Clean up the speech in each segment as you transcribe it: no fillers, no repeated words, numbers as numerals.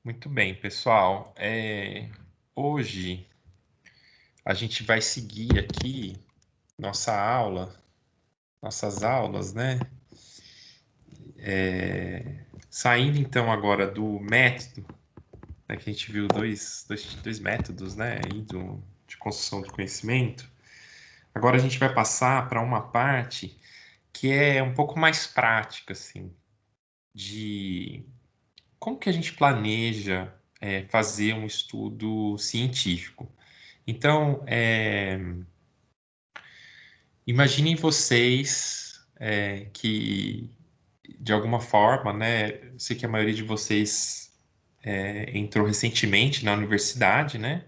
Muito bem, pessoal. Hoje a gente vai seguir aqui nossa aula, nossas aulas, né? Saindo então agora do método, né, que a gente viu dois métodos, né, aí de construção de conhecimento. Agora a gente vai passar para uma parte que é um pouco mais prática, assim, de como que a gente planeja fazer um estudo científico. Então, imaginem vocês que, de alguma forma, né? Eu sei que a maioria de vocês entrou recentemente na universidade, né?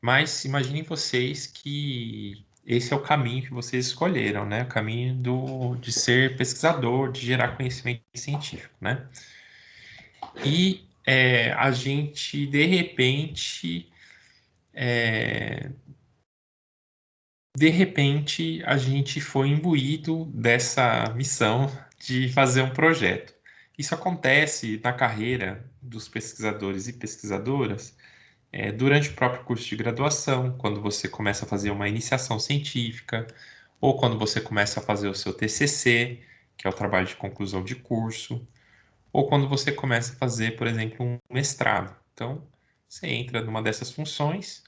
Mas imaginem vocês que esse é o caminho que vocês escolheram, né? O caminho de ser pesquisador, de gerar conhecimento científico, né? E a gente, de repente, a gente foi imbuído dessa missão de fazer um projeto. Isso acontece na carreira dos pesquisadores e pesquisadoras, durante o próprio curso de graduação, quando você começa a fazer uma iniciação científica, ou quando você começa a fazer o seu TCC, que é o trabalho de conclusão de curso, ou quando você começa a fazer, por exemplo, um mestrado. Então, você entra numa dessas funções,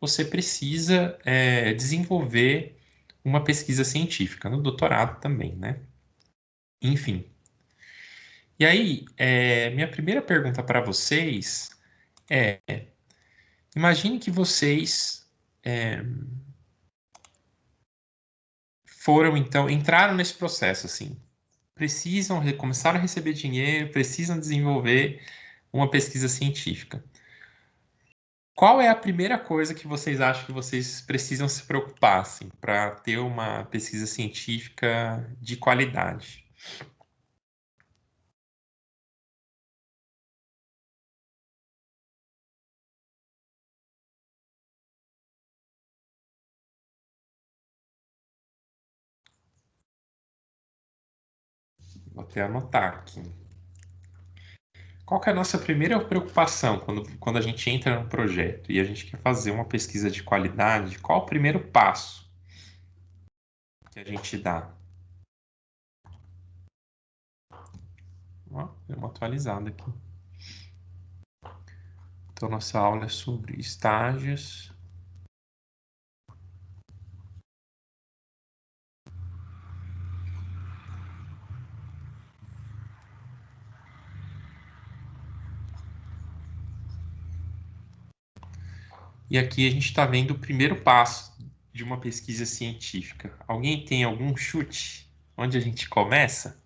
você precisa desenvolver uma pesquisa científica, no doutorado também, né? Enfim. E aí, minha primeira pergunta para vocês é: imagine que vocês então, entraram nesse processo, assim, começaram a receber dinheiro, precisam desenvolver uma pesquisa científica. Qual é a primeira coisa que vocês acham que vocês precisam se preocupar, assim, para ter uma pesquisa científica de qualidade? Vou até anotar aqui. Qual que é a nossa primeira preocupação quando a gente entra no projeto e a gente quer fazer uma pesquisa de qualidade? Qual o primeiro passo que a gente dá? Ó, deu uma atualizada aqui. Então, nossa aula é sobre estágios. E aqui a gente está vendo o primeiro passo de uma pesquisa científica. Alguém tem algum chute? Onde a gente começa?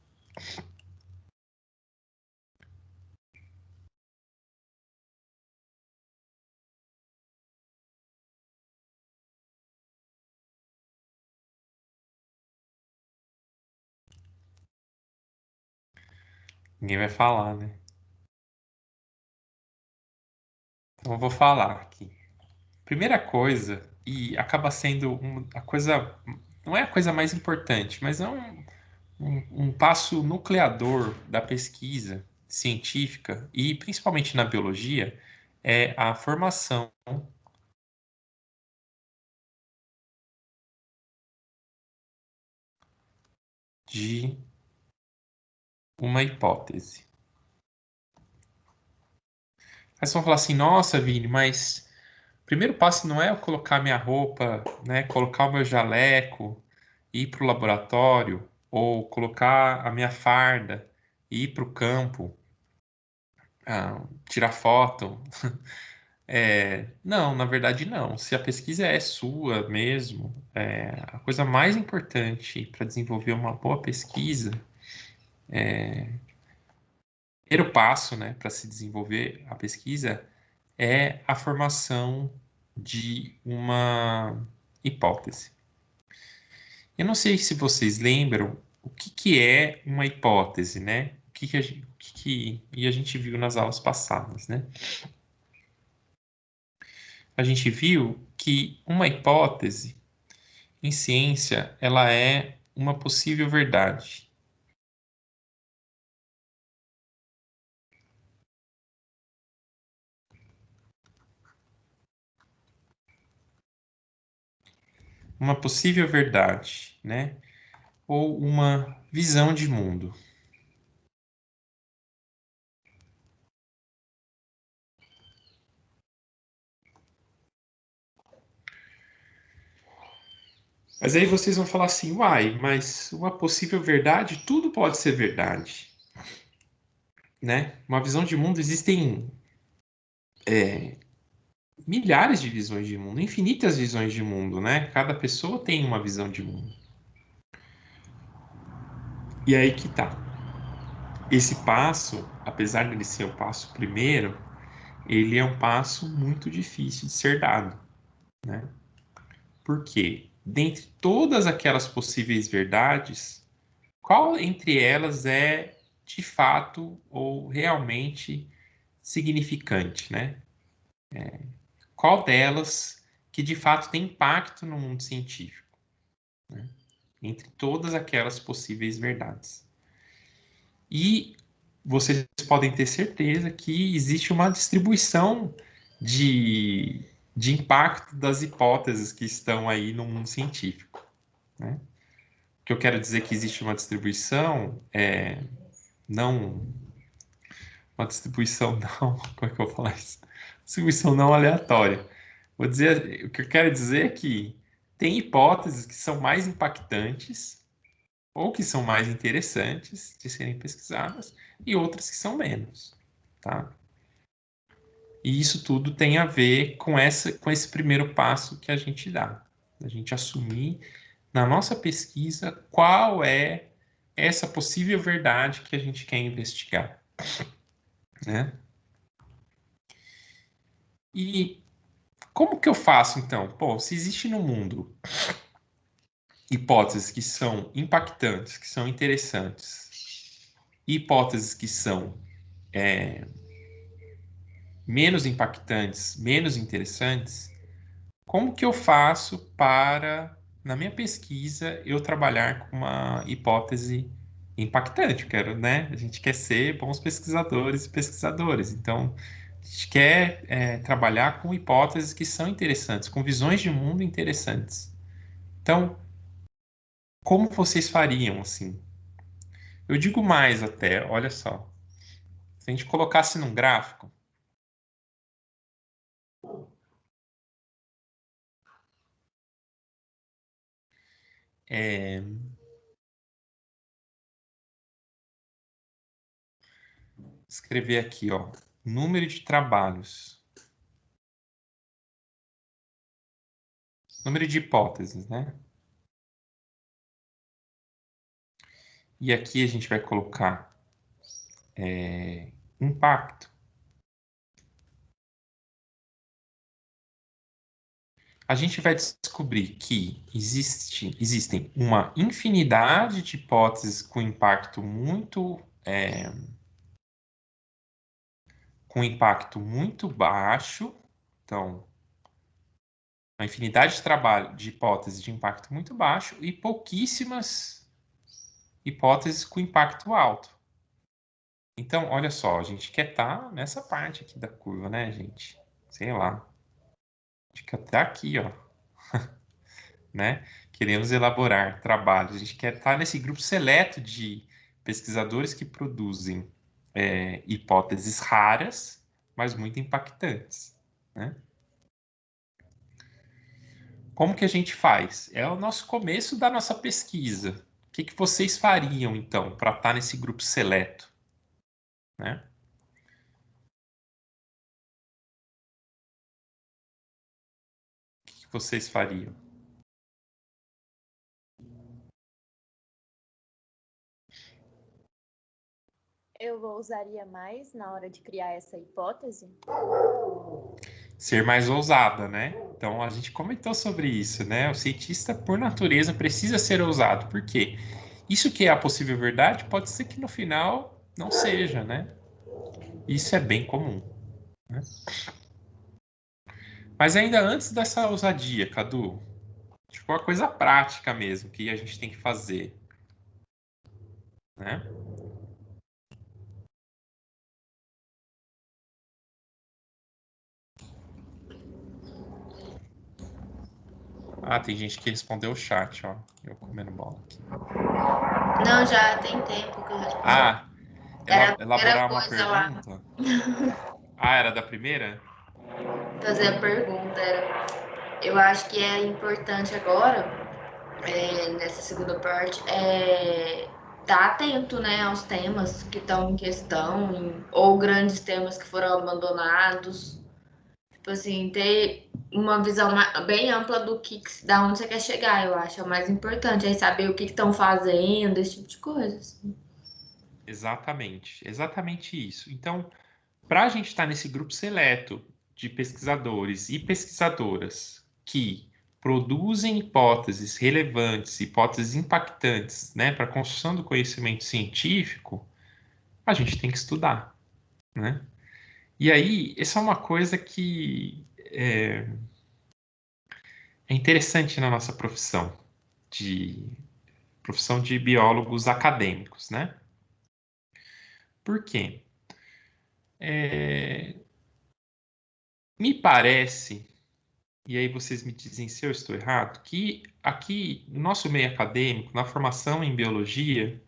Ninguém vai falar, né? Então eu vou falar aqui. Primeira coisa, e acaba sendo a coisa, não é a coisa mais importante, mas é um passo nucleador da pesquisa científica, e principalmente na biologia, é a formação de uma hipótese. Aí vocês vão falar assim, nossa, Vini, mas o primeiro passo não é eu colocar minha roupa, né, colocar o meu jaleco, ir para o laboratório, ou colocar a minha farda, ir para o campo, tirar foto. Não, na verdade não. Se a pesquisa é sua mesmo, a coisa mais importante para desenvolver uma boa pesquisa, primeiro passo, né, para se desenvolver a pesquisa é a formação de uma hipótese. Eu não sei se vocês lembram o que que é uma hipótese, né? E a gente viu nas aulas passadas, né? A gente viu que uma hipótese em ciência, ela é uma possível verdade. uma possível verdade, né? Ou uma visão de mundo. Mas aí vocês vão falar assim, uai, mas uma possível verdade, tudo pode ser verdade, né? Uma visão de mundo, existem milhares de visões de mundo, infinitas visões de mundo, né? Cada pessoa tem uma visão de mundo. E aí que tá. Esse passo, apesar de ele ser o passo primeiro, ele é um passo muito difícil de ser dado, né? Por quê? Dentre todas aquelas possíveis verdades, qual entre elas é de fato ou realmente significante, né? Qual delas que de fato tem impacto no mundo científico, né? Entre todas aquelas possíveis verdades. E vocês podem ter certeza que existe uma distribuição de, de impacto das hipóteses que estão aí no mundo científico, né? O que eu quero dizer que existe uma distribuição não uma distribuição não, como é que eu vou falar isso? Distribuição não aleatória. Vou dizer, o que eu quero dizer é que tem hipóteses que são mais impactantes ou que são mais interessantes de serem pesquisadas e outras que são menos, tá? E isso tudo tem a ver com esse primeiro passo que a gente dá, a gente assumir na nossa pesquisa qual é essa possível verdade que a gente quer investigar, né? E como que eu faço então? Pô, se existe no mundo hipóteses que são impactantes, que são interessantes, e hipóteses que são menos impactantes, menos interessantes, como que eu faço para, na minha pesquisa, eu trabalhar com uma hipótese impactante? Eu quero, né? A gente quer ser bons pesquisadores e pesquisadoras. Então, a gente quer trabalhar com hipóteses que são interessantes, com visões de mundo interessantes. Então, como vocês fariam assim? Eu digo mais até, olha só. Se a gente colocasse num gráfico, é, escrever aqui, ó, número de trabalhos, número de hipóteses, né? E aqui a gente vai colocar impacto. A gente vai descobrir que existem uma infinidade de hipóteses com impacto muito baixo. Então, uma infinidade de trabalho de hipóteses de impacto muito baixo e pouquíssimas hipóteses com impacto alto. Então, olha só, a gente quer estar nessa parte aqui da curva, né, gente? Sei lá. A gente quer estar aqui, ó, né? Queremos elaborar trabalhos. A gente quer estar nesse grupo seleto de pesquisadores que produzem hipóteses raras, mas muito impactantes, né? Como que a gente faz? É o nosso começo da nossa pesquisa. O que que vocês fariam, então, para estar nesse grupo seleto, né? O que que vocês fariam? Eu usaria mais na hora de criar essa hipótese? Ser mais ousada, né? Então a gente comentou sobre isso, né? O cientista, por natureza, precisa ser ousado. Por quê? Isso que é a possível verdade pode ser que no final não seja, né? Isso é bem comum, né? Mas ainda antes dessa ousadia, Cadu, tipo uma coisa prática mesmo que a gente tem que fazer, né? Ah, tem gente que respondeu o chat, ó. Eu comendo bola aqui. Não, já tem tempo que eu respondi. Ah, Era a elaborar primeira uma coisa lá. pergunta? Ah, era da primeira? Fazer a pergunta era... Eu acho que é importante agora, nessa segunda parte, estar atento, né, aos temas que estão em questão, ou grandes temas que foram abandonados. Tipo assim, ter uma visão bem ampla da onde você quer chegar, eu acho. É o mais importante. Aí saber o que estão fazendo, esse tipo de coisa. Assim. Exatamente, exatamente isso. Então, para a gente estar nesse grupo seleto de pesquisadores e pesquisadoras que produzem hipóteses relevantes, hipóteses impactantes, né, para a construção do conhecimento científico, a gente tem que estudar, né? E aí, essa é uma coisa que é interessante na nossa profissão de biólogos acadêmicos, né? Por quê? Me parece, e aí vocês me dizem se eu estou errado, que aqui no nosso meio acadêmico, na formação em biologia,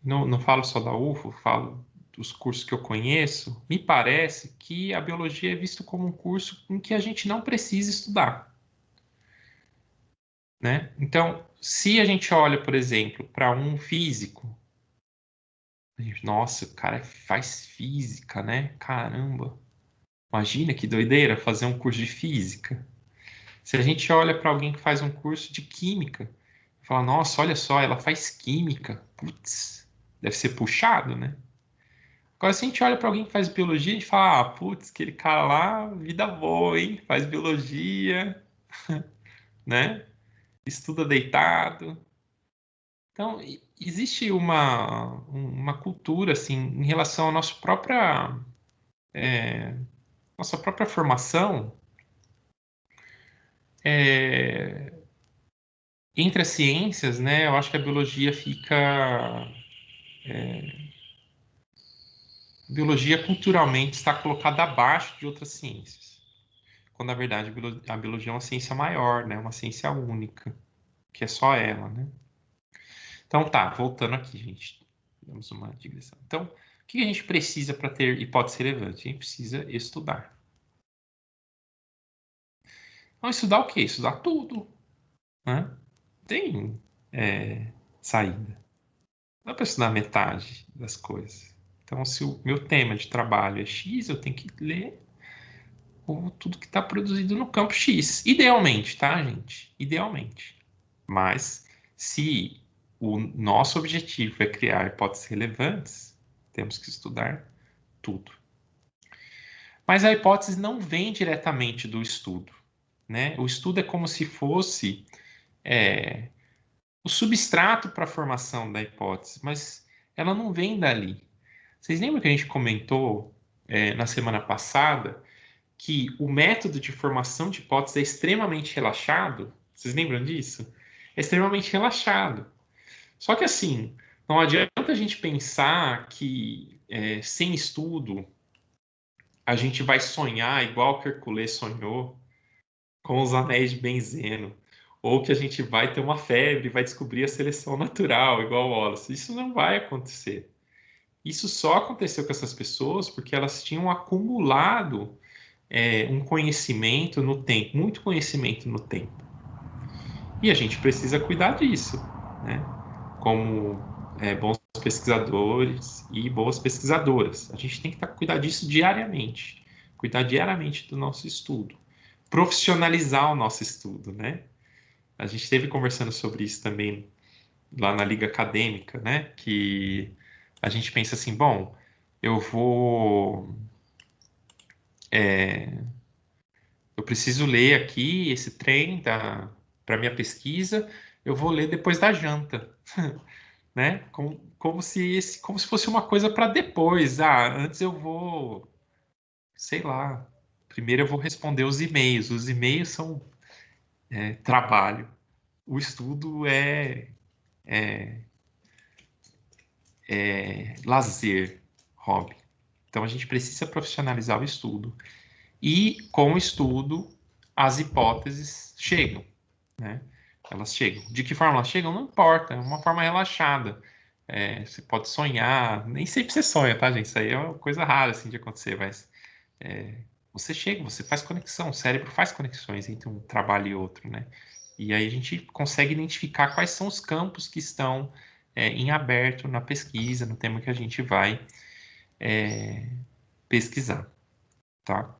não falo só da UFO, falo dos cursos que eu conheço, me parece que a biologia é visto como um curso em que a gente não precisa estudar, né? Então, se a gente olha, por exemplo, para um físico, nossa, o cara faz física, né? Caramba, imagina que doideira fazer um curso de física. Se a gente olha para alguém que faz um curso de química, fala, nossa, olha só, ela faz química. Putz, deve ser puxado, né? Agora, se a gente olha para alguém que faz biologia, a gente fala, ah, putz, aquele cara lá, vida boa, hein? Faz biologia, né? Estuda deitado. Então, existe uma cultura, assim, em relação à nossa própria formação, é, entre as ciências, né? Eu acho que a biologia fica biologia culturalmente está colocada abaixo de outras ciências, quando na verdade a biologia é uma ciência maior, né? Uma ciência única, que é só ela, né? Então tá, voltando aqui, gente. Damos uma digressão. Então, o que a gente precisa para ter hipótese relevante? A gente precisa estudar. Então, estudar o quê? Estudar tudo, né? Tem saída. Não dá para estudar metade das coisas. Então, se o meu tema de trabalho é X, eu tenho que ler ou tudo que está produzido no campo X. Idealmente, tá, gente? Idealmente. Mas, se o nosso objetivo é criar hipóteses relevantes, temos que estudar tudo. Mas a hipótese não vem diretamente do estudo, né? O estudo é como se fosse o substrato para a formação da hipótese, mas ela não vem dali. Vocês lembram que a gente comentou na semana passada que o método de formação de hipóteses é extremamente relaxado. Vocês lembram disso? É extremamente relaxado. Só que assim, não adianta a gente pensar que sem estudo a gente vai sonhar igual que Herculés sonhou com os anéis de benzeno, ou que a gente vai ter uma febre e vai descobrir a seleção natural igual Wallace. Isso não vai acontecer. Isso só aconteceu com essas pessoas porque elas tinham acumulado um conhecimento no tempo, muito conhecimento no tempo. E a gente precisa cuidar disso, né? Como bons pesquisadores e boas pesquisadoras. A gente tem que cuidar disso diariamente, cuidar diariamente do nosso estudo, profissionalizar o nosso estudo, né? A gente esteve conversando sobre isso também lá na Liga Acadêmica, né? Que a gente pensa assim, bom, eu vou eu preciso ler aqui esse trem para minha pesquisa, eu vou ler depois da janta, né? Como se fosse uma coisa para depois. Ah, antes eu vou, sei lá, primeiro eu vou responder os e-mails. Os e-mails são trabalho. O estudo é lazer, hobby. Então a gente precisa profissionalizar o estudo. E com o estudo, as hipóteses chegam, né? Elas chegam. De que forma elas chegam? Não importa, é uma forma relaxada. Você pode sonhar, nem sempre você sonha, tá, gente? Isso aí é uma coisa rara, assim, de acontecer, mas você chega, você faz conexão, o cérebro faz conexões entre um trabalho e outro, né? E aí a gente consegue identificar quais são os campos que estão em aberto na pesquisa, no tema que a gente vai pesquisar, tá?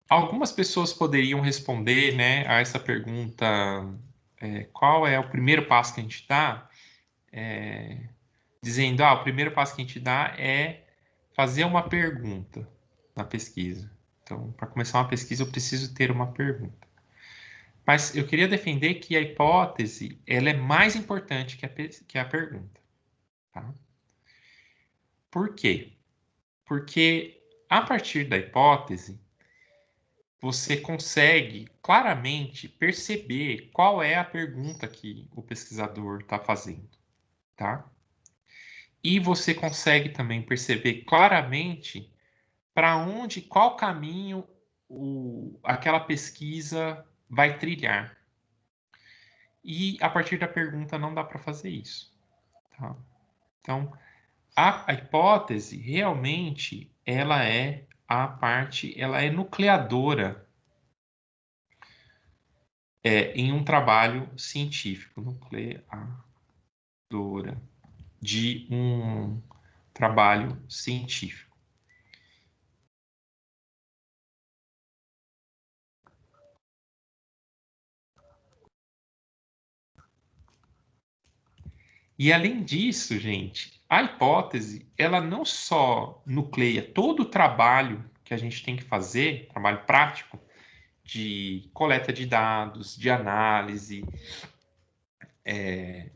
Algumas pessoas poderiam responder, né, a essa pergunta, qual é o primeiro passo que a gente dá? Dizendo, o primeiro passo que a gente dá é fazer uma pergunta na pesquisa. Então, para começar uma pesquisa, eu preciso ter uma pergunta. Mas eu queria defender que a hipótese, ela é mais importante que a pergunta, tá? Por quê? Porque a partir da hipótese, você consegue claramente perceber qual é a pergunta que o pesquisador está fazendo, tá? E você consegue também perceber claramente para onde, qual caminho aquela pesquisa vai trilhar. E a partir da pergunta não dá para fazer isso, tá? Então, a hipótese realmente ela é a parte, ela é nucleadora em um trabalho científico, nucleadora de um trabalho científico. E além disso, gente, a hipótese, ela não só nucleia todo o trabalho que a gente tem que fazer, trabalho prático, de coleta de dados, de análise,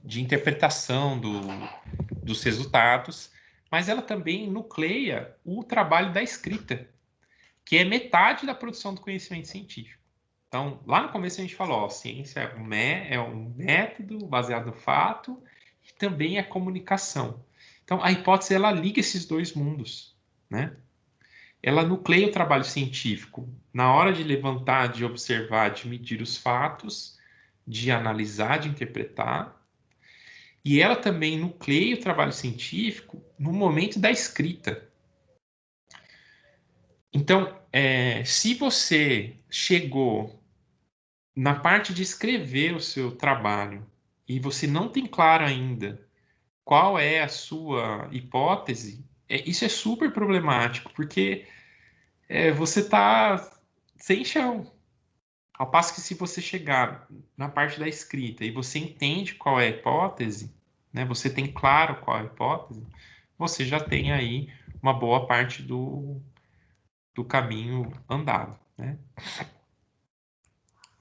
de interpretação dos resultados, mas ela também nucleia o trabalho da escrita, que é metade da produção do conhecimento científico. Então, lá no começo a gente falou, ciência é um método baseado no fato e também é comunicação. Então, a hipótese, ela liga esses dois mundos, né? Ela nucleia o trabalho científico na hora de levantar, de observar, de medir os fatos, de analisar, de interpretar, e ela também nucleia o trabalho científico no momento da escrita. Então, se você chegou na parte de escrever o seu trabalho e você não tem claro ainda qual é a sua hipótese, isso é super problemático, porque você está sem chão. Ao passo que se você chegar na parte da escrita e você entende qual é a hipótese, né, você tem claro qual é a hipótese, você já tem aí uma boa parte do caminho andado, né?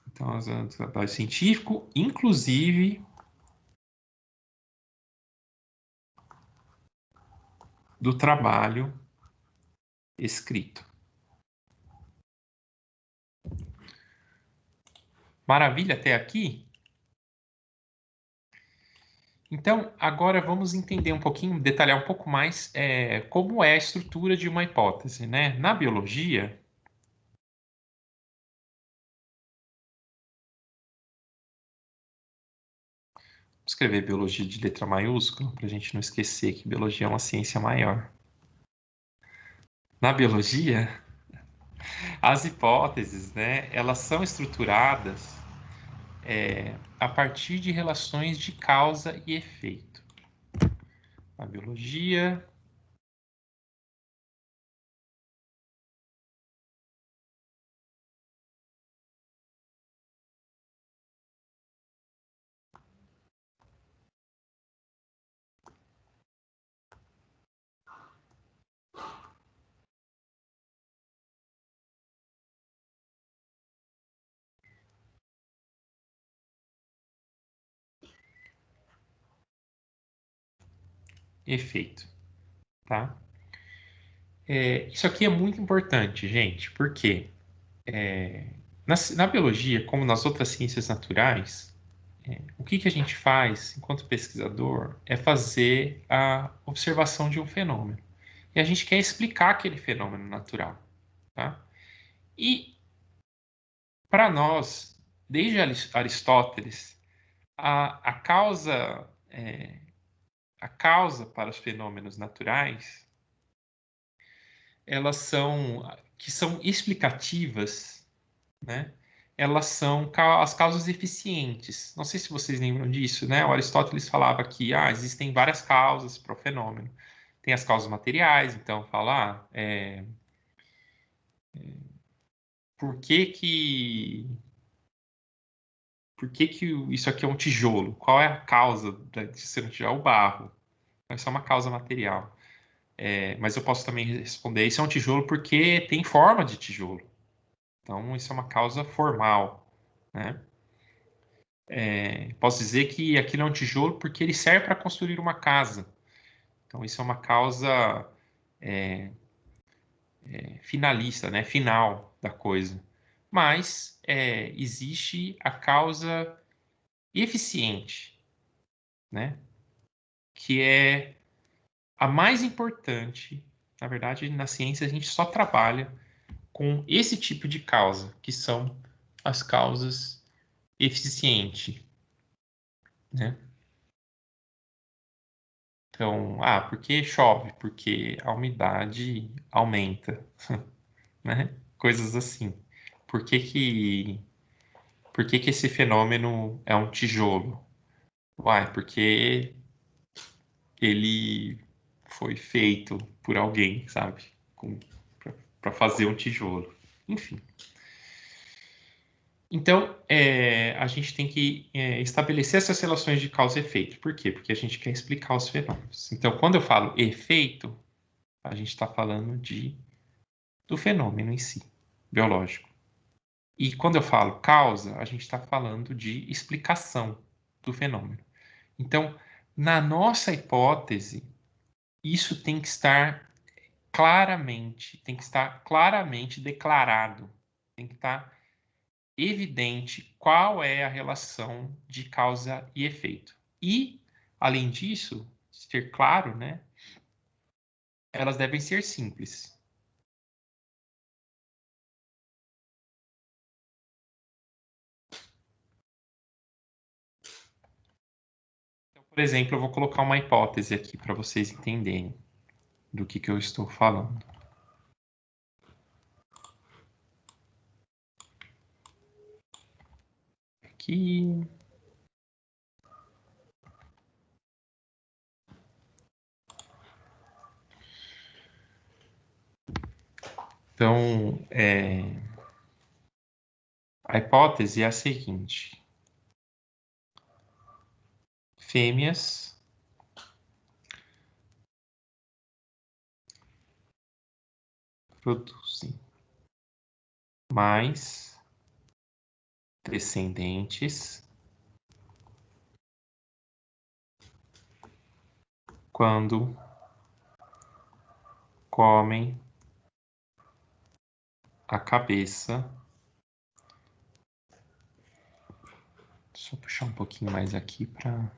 Então, o trabalho científico, inclusive do trabalho escrito. Maravilha até aqui? Então, agora vamos entender um pouquinho, detalhar um pouco mais como é a estrutura de uma hipótese, né? Na biologia, vou escrever biologia de letra maiúscula, para a gente não esquecer que biologia é uma ciência maior. Na biologia, as hipóteses, né, elas são estruturadas a partir de relações de causa e efeito. Na biologia, efeito, tá? Isso aqui é muito importante, gente, porque na biologia, como nas outras ciências naturais, o que a gente faz enquanto pesquisador é fazer a observação de um fenômeno. E a gente quer explicar aquele fenômeno natural, tá? E para nós, desde Aristóteles, a causa para os fenômenos naturais, elas são explicativas, né? Elas são as causas eficientes. Não sei se vocês lembram disso, né? O Aristóteles falava que existem várias causas para o fenômeno. Tem as causas materiais, então fala, por que isso aqui é um tijolo? Qual é a causa de ser um tijolo? É o barro. Isso é uma causa material. Mas eu posso também responder, isso é um tijolo porque tem forma de tijolo. Então, isso é uma causa formal, né? Posso dizer que aquilo é um tijolo porque ele serve para construir uma casa. Então, isso é uma causa finalista, né? Final da coisa. Mas existe a causa eficiente, né? Que é a mais importante. Na verdade, na ciência a gente só trabalha com esse tipo de causa, que são as causas eficientes, né? Então, por que chove? Porque a umidade aumenta, né? Coisas assim. Por que que, por que que esse fenômeno é um tijolo? Porque ele foi feito por alguém, sabe? Para fazer um tijolo. Enfim. Então, a gente tem que estabelecer essas relações de causa e efeito. Por quê? Porque a gente quer explicar os fenômenos. Então, quando eu falo efeito, a gente está falando do fenômeno em si, biológico. E quando eu falo causa, a gente está falando de explicação do fenômeno. Então, na nossa hipótese, isso tem que estar claramente declarado, tem que estar evidente qual é a relação de causa e efeito. E, além disso, ser claro, né, elas devem ser simples. Então, por exemplo, eu vou colocar uma hipótese aqui para vocês entenderem do que eu estou falando. Aqui. Então, a hipótese é a seguinte: fêmeas produzem mais descendentes quando comem a cabeça. Deixa eu puxar um pouquinho mais aqui para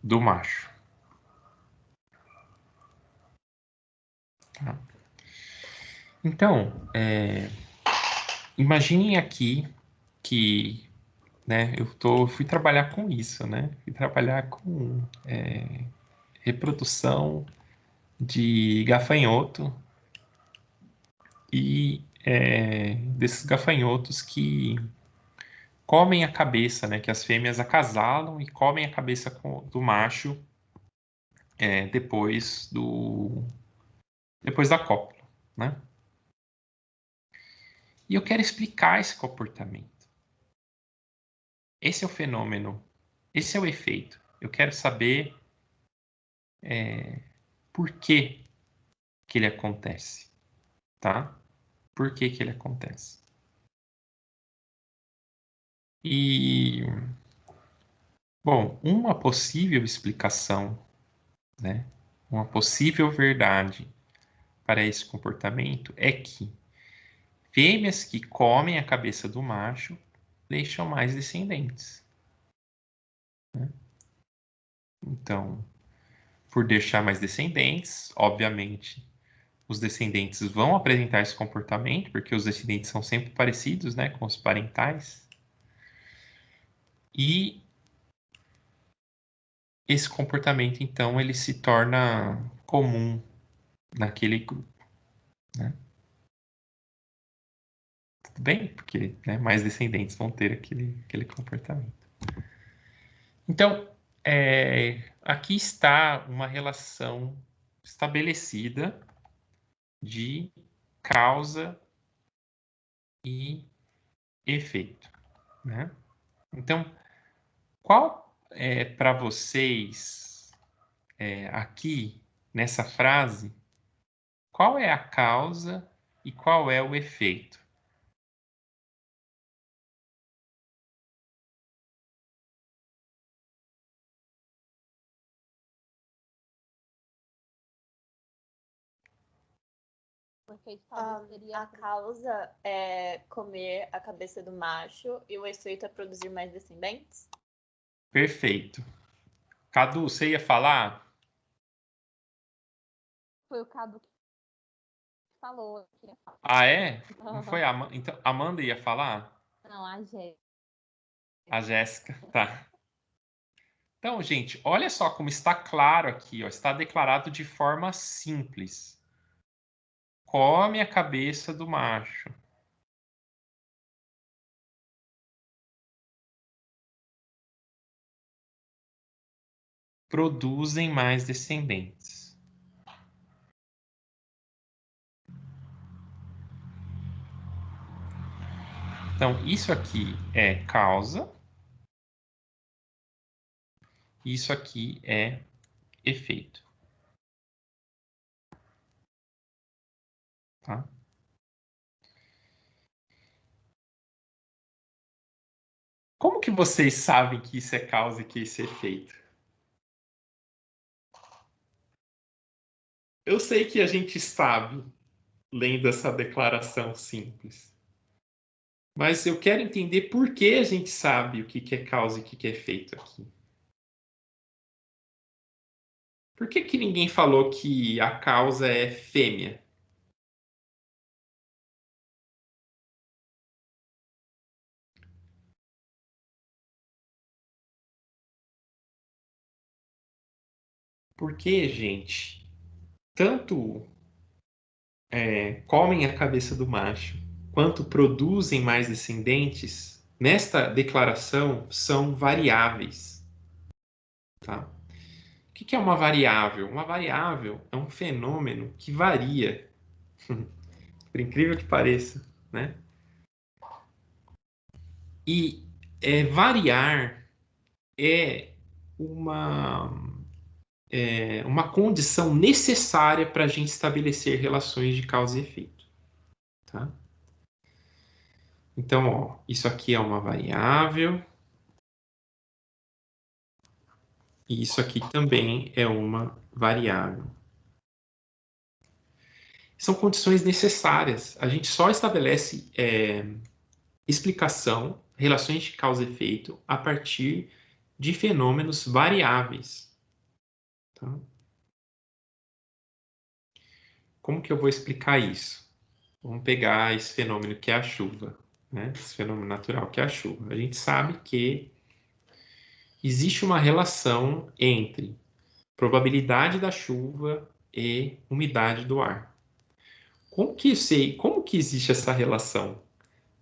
do macho. Tá? Então, imaginem aqui que, né, fui trabalhar com isso, né? Fui trabalhar com reprodução de gafanhoto e desses gafanhotos que comem a cabeça, né? Que as fêmeas acasalam e comem a cabeça do macho depois da cópula, né? E eu quero explicar esse comportamento. Esse é o fenômeno, esse é o efeito. Eu quero saber por que ele acontece, tá? Por que ele acontece? E, bom, uma possível explicação, né? Uma possível verdade para esse comportamento é que fêmeas que comem a cabeça do macho deixam mais descendentes, né? Então, por deixar mais descendentes, obviamente, os descendentes vão apresentar esse comportamento, porque os descendentes são sempre parecidos, né, com os parentais. E esse comportamento, então, ele se torna comum naquele grupo, né? Tudo bem? Porque, né, mais descendentes vão ter aquele comportamento. Então, aqui está uma relação estabelecida de causa e efeito, né? Então, qual é para vocês aqui nessa frase, qual é a causa e qual é o efeito? Porque a causa é comer a cabeça do macho e o efeito é produzir mais descendentes? Perfeito. Cadu, você ia falar? Foi o Cadu que falou. Ah, é? Não foi a Amanda? Então, Amanda ia falar? Não, a Jéssica. A Jéssica, tá. Então, gente, olha só como está claro aqui, ó, está declarado de forma simples. Come a cabeça do macho. Produzem mais descendentes. Então, isso aqui é causa. Isso aqui é efeito. Tá? Como que vocês sabem que isso é causa e que isso é efeito? Eu sei que a gente sabe, lendo essa declaração simples. Mas eu quero entender por que a gente sabe o que é causa e o que é efeito aqui. Por que ninguém falou que a causa é fêmea? Porque, gente, tanto comem a cabeça do macho, quanto produzem mais descendentes, nesta declaração são variáveis. Tá? O que é uma variável? Uma variável é um fenômeno que varia, por incrível que pareça, né? E variar é uma condição necessária para a gente estabelecer relações de causa e efeito. Tá? Então, ó, isso aqui é uma variável. E isso aqui também é uma variável. São condições necessárias. A gente só estabelece explicação, relações de causa e efeito, a partir de fenômenos variáveis. Tá? Como que eu vou explicar isso? Vamos pegar esse fenômeno que é a chuva, né? Esse fenômeno natural que é a chuva. A gente sabe que existe uma relação entre probabilidade da chuva e umidade do ar. Como que existe essa relação?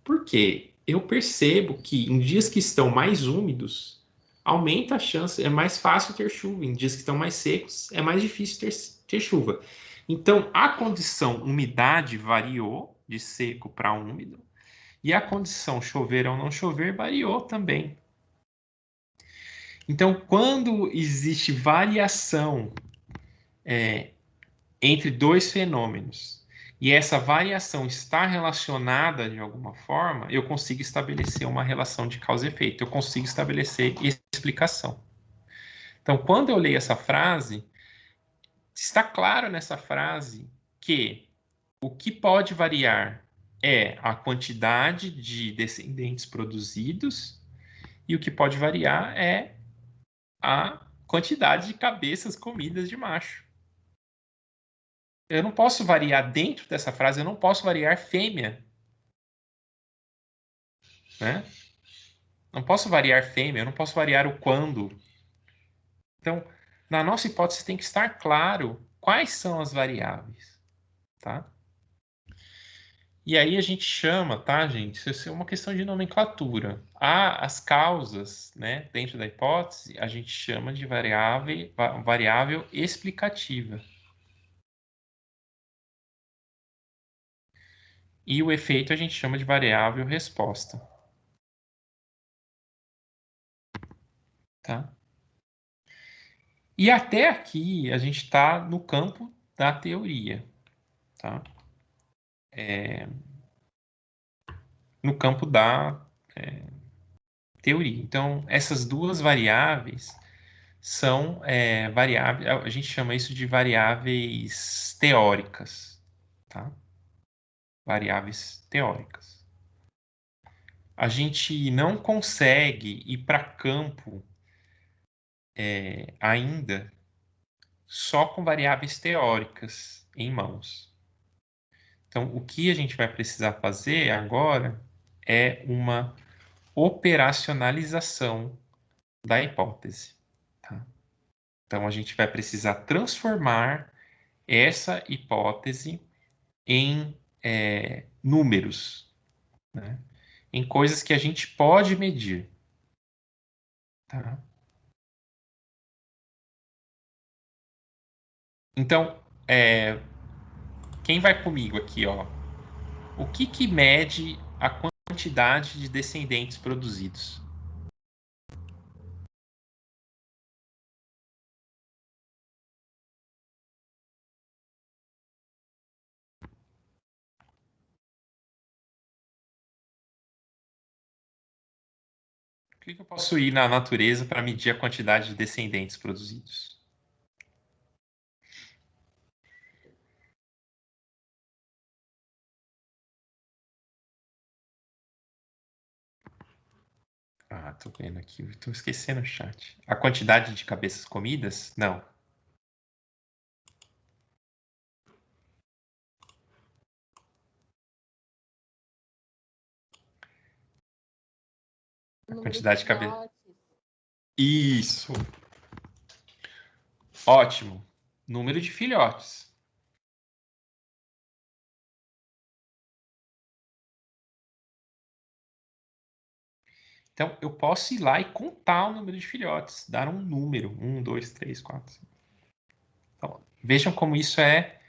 Porque eu percebo que em dias que estão mais úmidos, aumenta a chance, é mais fácil ter chuva. Em dias que estão mais secos, é mais difícil ter chuva. Então, a condição umidade variou de seco para úmido, e a condição chover ou não chover variou também. Então, quando existe variação entre dois fenômenos e essa variação está relacionada de alguma forma, eu consigo estabelecer uma relação de causa e efeito, eu consigo estabelecer explicação. Então, quando eu leio essa frase, está claro nessa frase que o que pode variar é a quantidade de descendentes produzidos e o que pode variar é a quantidade de cabeças comidas de macho. Eu não posso variar dentro dessa frase, eu não posso variar fêmea. Né? Não posso variar fêmea, eu não posso variar o quando. Então, na nossa hipótese tem que estar claro quais são as variáveis. Tá? E aí a gente chama, tá, gente? Isso é uma questão de nomenclatura. As causas, né, dentro da hipótese, a gente chama de variável explicativa. E o efeito a gente chama de variável resposta. Tá? E até aqui a gente está no campo da teoria. Tá? No campo da teoria. Então, essas duas variáveis são variáveis, a gente chama isso de variáveis teóricas, tá? Variáveis teóricas. A gente não consegue ir para campo ainda só com variáveis teóricas em mãos. Então, o que a gente vai precisar fazer agora é uma operacionalização da hipótese. Tá? Então, a gente vai precisar transformar essa hipótese em números, né? Em coisas que a gente pode medir. Tá? Então, quem vai comigo aqui, ó? O que mede a quantidade de descendentes produzidos? O que eu posso ir na natureza para medir a quantidade de descendentes produzidos? Ah, tô vendo aqui, tô esquecendo o chat. A quantidade de cabeças comidas? Não. A quantidade de cabeças. Isso. Ótimo. Número de filhotes. Então, eu posso ir lá e contar o número de filhotes, dar um número. 1, 2, 3, 4, 5. Então, vejam como isso é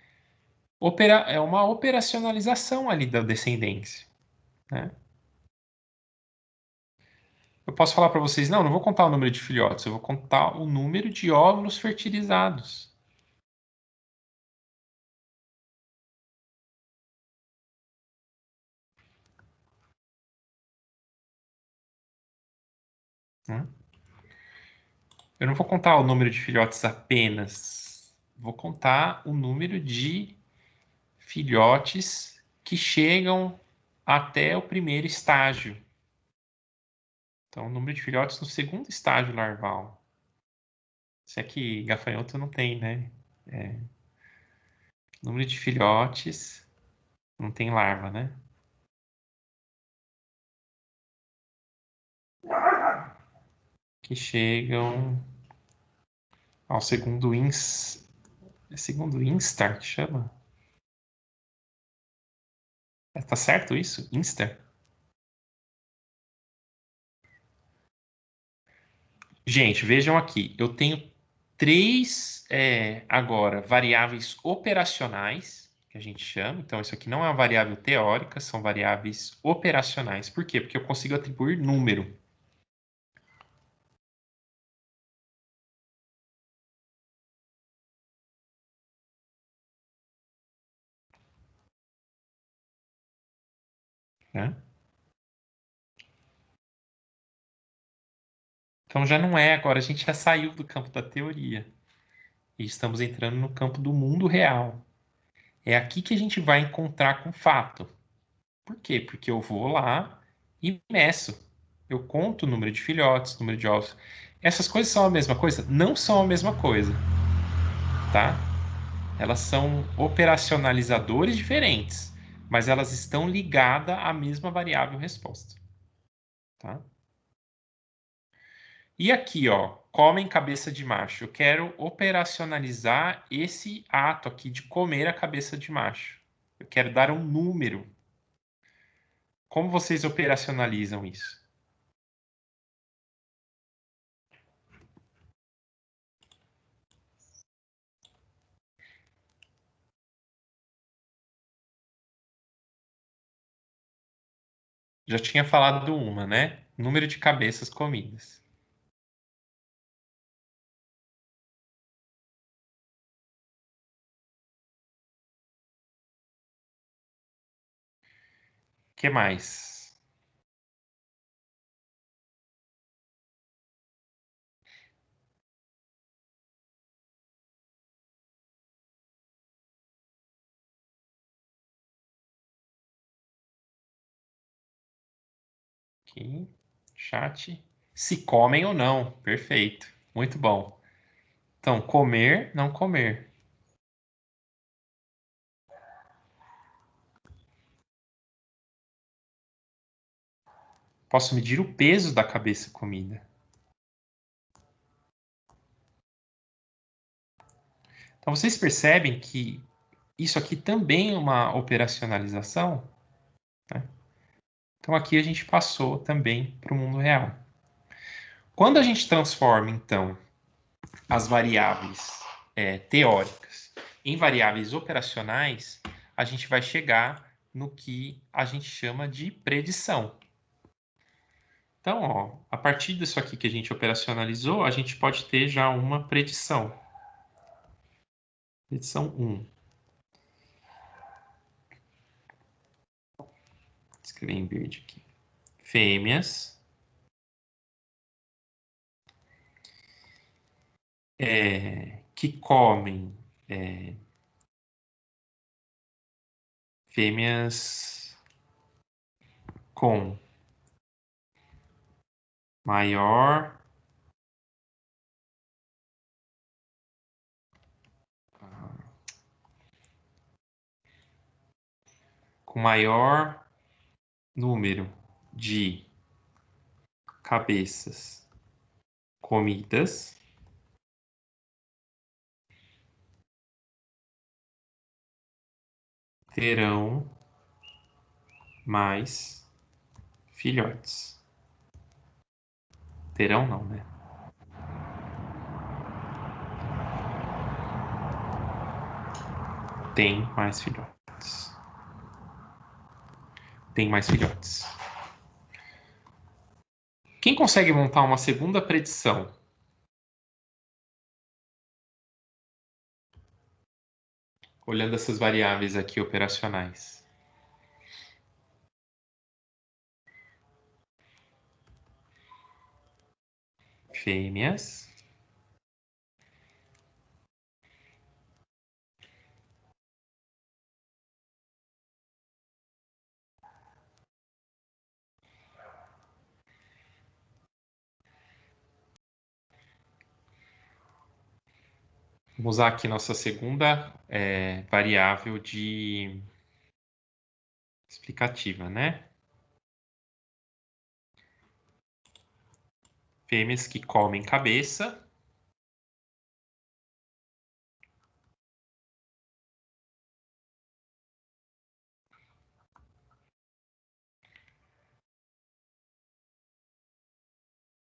uma operacionalização ali da descendência. Né? Eu posso falar para vocês, não vou contar o número de filhotes, eu vou contar o número de óvulos fertilizados. Né? Eu não vou contar o número de filhotes apenas, vou contar o número de filhotes que chegam até o primeiro estágio. Então, o número de filhotes no segundo estágio larval. Se é que gafanhoto não tem, né? Número de filhotes não tem larva, né? Que chegam ao segundo instar que chama? Tá certo isso? Instar? Gente, vejam aqui. Eu tenho três, agora, variáveis operacionais, que a gente chama. Então, isso aqui não é uma variável teórica, são variáveis operacionais. Por quê? Porque eu consigo atribuir número. Né? Então, já não é agora, a gente já saiu do campo da teoria. E estamos entrando no campo do mundo real. É aqui que a gente vai encontrar com fato. Por quê? Porque eu vou lá e meço. Eu conto o número de filhotes, número de ovos. Essas coisas são a mesma coisa? Não são a mesma coisa. Tá? Elas são operacionalizadores diferentes, mas elas estão ligadas à mesma variável resposta. Tá? E aqui, ó, comem cabeça de macho. Eu quero operacionalizar esse ato aqui de comer a cabeça de macho. Eu quero dar um número. Como vocês operacionalizam isso? Já tinha falado uma, né? Número de cabeças comidas. O que mais? Aqui, chat. Se comem ou não. Perfeito. Muito bom. Então, comer, não comer. Posso medir o peso da cabeça comida. Então, vocês percebem que isso aqui também é uma operacionalização, né? Então, aqui a gente passou também para o mundo real. Quando a gente transforma, então, as variáveis teóricas em variáveis operacionais, a gente vai chegar no que a gente chama de predição. Então, ó, a partir disso aqui que a gente operacionalizou, a gente pode ter já uma predição. Predição 1. Vou escrever em verde aqui. Fêmeas que comem fêmeas com maior número de cabeças comidas terão mais filhotes. Terão não, né? Tem mais filhotes. Tem mais filhotes. Quem consegue montar uma segunda predição? Olhando essas variáveis aqui operacionais. Fêmeas Vamos usar aqui nossa segunda variável de explicativa, né? Fêmeas que comem cabeça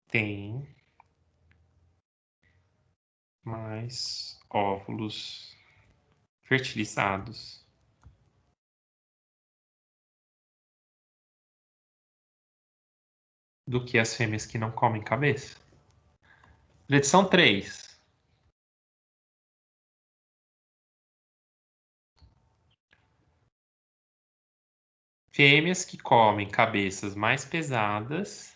têm mais óvulos fertilizados do que as fêmeas que não comem cabeça. Predição 3. Fêmeas que comem cabeças mais pesadas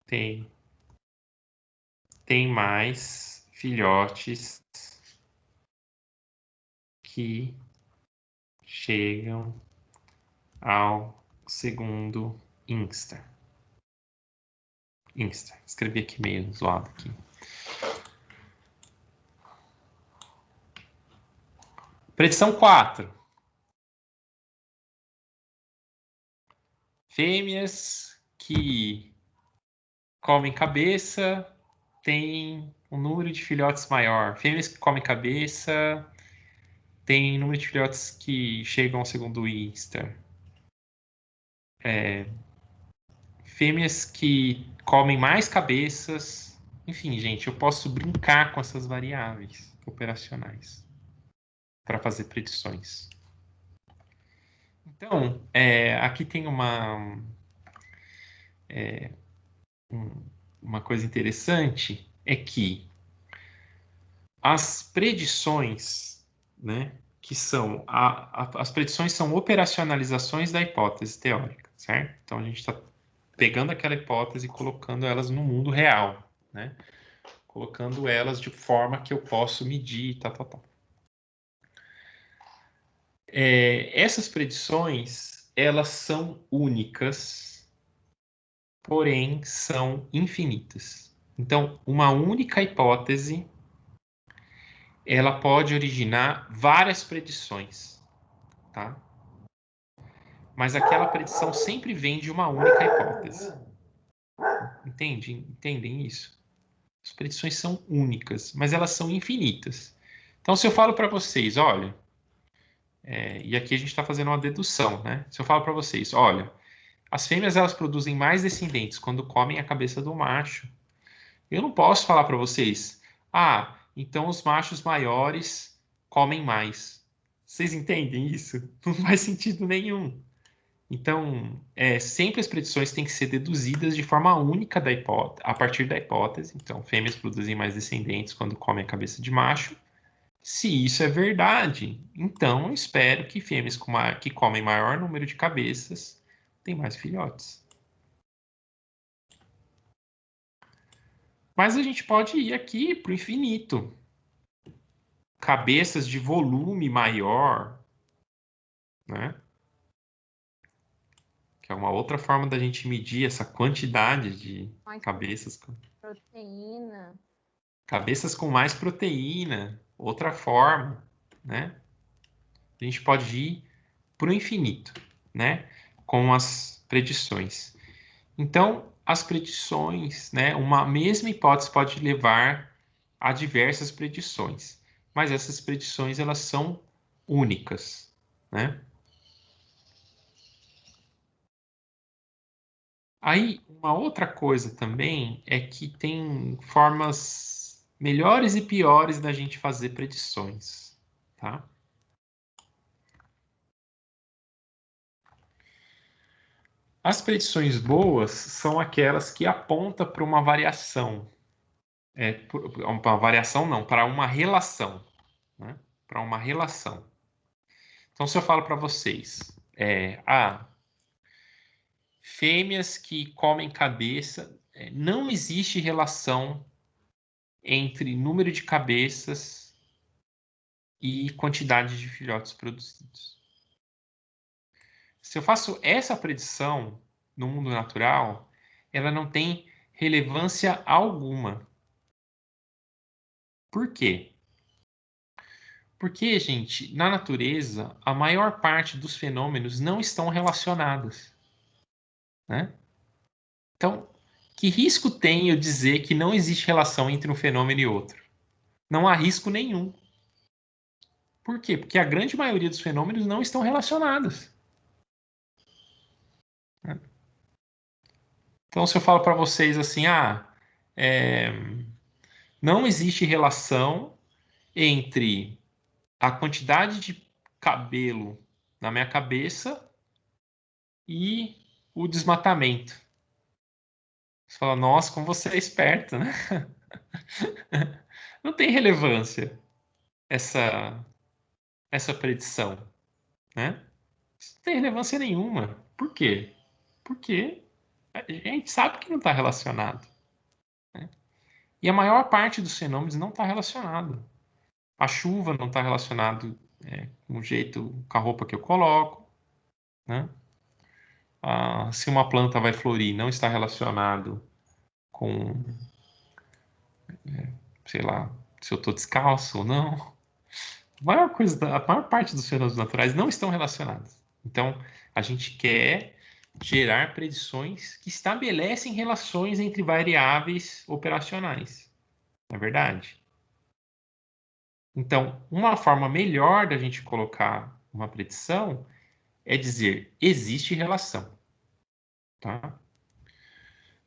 têm tem mais filhotes que chegam ao segundo instar. Escrevi aqui meio zoado aqui. Predição 4. Fêmeas que comem cabeça têm um número de filhotes maior. Fêmeas que comem cabeça têm número de filhotes que chegam ao segundo instar. Fêmeas que comem mais cabeças. Enfim, gente, eu posso brincar com essas variáveis operacionais para fazer predições. Então, aqui tem uma coisa interessante, é que as predições, né, que são as predições são operacionalizações da hipótese teórica, certo? Então a gente está pegando aquela hipótese e colocando elas no mundo real, né? Colocando elas de forma que eu posso medir, tal. Essas predições, elas são únicas, porém são infinitas. Então, uma única hipótese, ela pode originar várias predições, tá? Mas aquela predição sempre vem de uma única hipótese. Entendem isso? As predições são únicas, mas elas são infinitas. Então, se eu falo para vocês, olha, e aqui a gente está fazendo uma dedução, né? Se eu falo para vocês, olha, as fêmeas elas produzem mais descendentes quando comem a cabeça do macho. Eu não posso falar para vocês, então os machos maiores comem mais. Vocês entendem isso? Não faz sentido nenhum. Então, sempre as predições têm que ser deduzidas de forma única a partir da hipótese. Então, fêmeas produzem mais descendentes quando comem a cabeça de macho. Se isso é verdade, então eu espero que fêmeas que comem maior número de cabeças têm mais filhotes. Mas a gente pode ir aqui para o infinito. Cabeças de volume maior, né? Que é uma outra forma da gente medir essa quantidade de cabeças. Proteína. Cabeças com mais proteína, outra forma, né? A gente pode ir para o infinito, né? Com as predições. Então, as predições, né? Uma mesma hipótese pode levar a diversas predições, mas essas predições elas são únicas, né? Aí, uma outra coisa também é que tem formas melhores e piores da gente fazer predições, tá? As predições boas são aquelas que apontam para uma variação. Uma variação não, para uma relação, né? Para uma relação. Então, se eu falo para vocês, fêmeas que comem cabeça, não existe relação entre número de cabeças e quantidade de filhotes produzidos. Se eu faço essa predição no mundo natural, ela não tem relevância alguma. Por quê? Porque, gente, na natureza, a maior parte dos fenômenos não estão relacionados, né? Então, que risco tem eu dizer que não existe relação entre um fenômeno e outro? Não há risco nenhum. Por quê? Porque a grande maioria dos fenômenos não estão relacionados. Então, se eu falo para vocês assim, não existe relação entre a quantidade de cabelo na minha cabeça e o desmatamento. Você fala, nossa, como você é esperto, né? Não tem relevância essa predição, né? Isso não tem relevância nenhuma. Por quê? Porque a gente sabe que não está relacionado, né? E a maior parte dos fenômenos não está relacionado. A chuva não está relacionado com o jeito, com a roupa que eu coloco, né? Se uma planta vai florir, não está relacionado com, sei lá, se eu estou descalço ou não. A maior parte dos fenômenos naturais não estão relacionados. Então, a gente quer gerar predições que estabelecem relações entre variáveis operacionais. Não é verdade? Então, uma forma melhor da gente colocar uma predição é dizer, existe relação. Tá?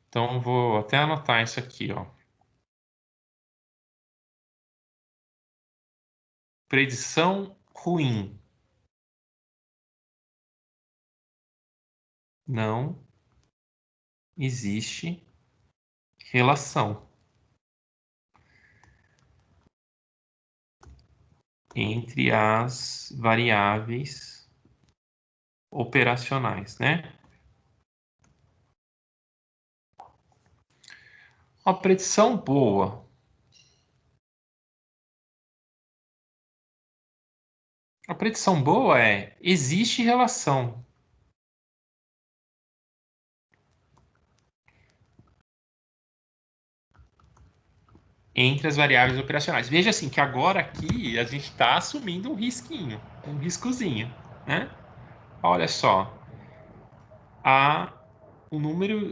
Então, eu vou até anotar isso aqui, ó. Predição ruim. Não existe relação entre as variáveis operacionais, né? Uma predição boa. A predição boa existe relação entre as variáveis operacionais. Veja assim que agora aqui a gente está assumindo um risquinho, um riscozinho, né? Olha só, o número,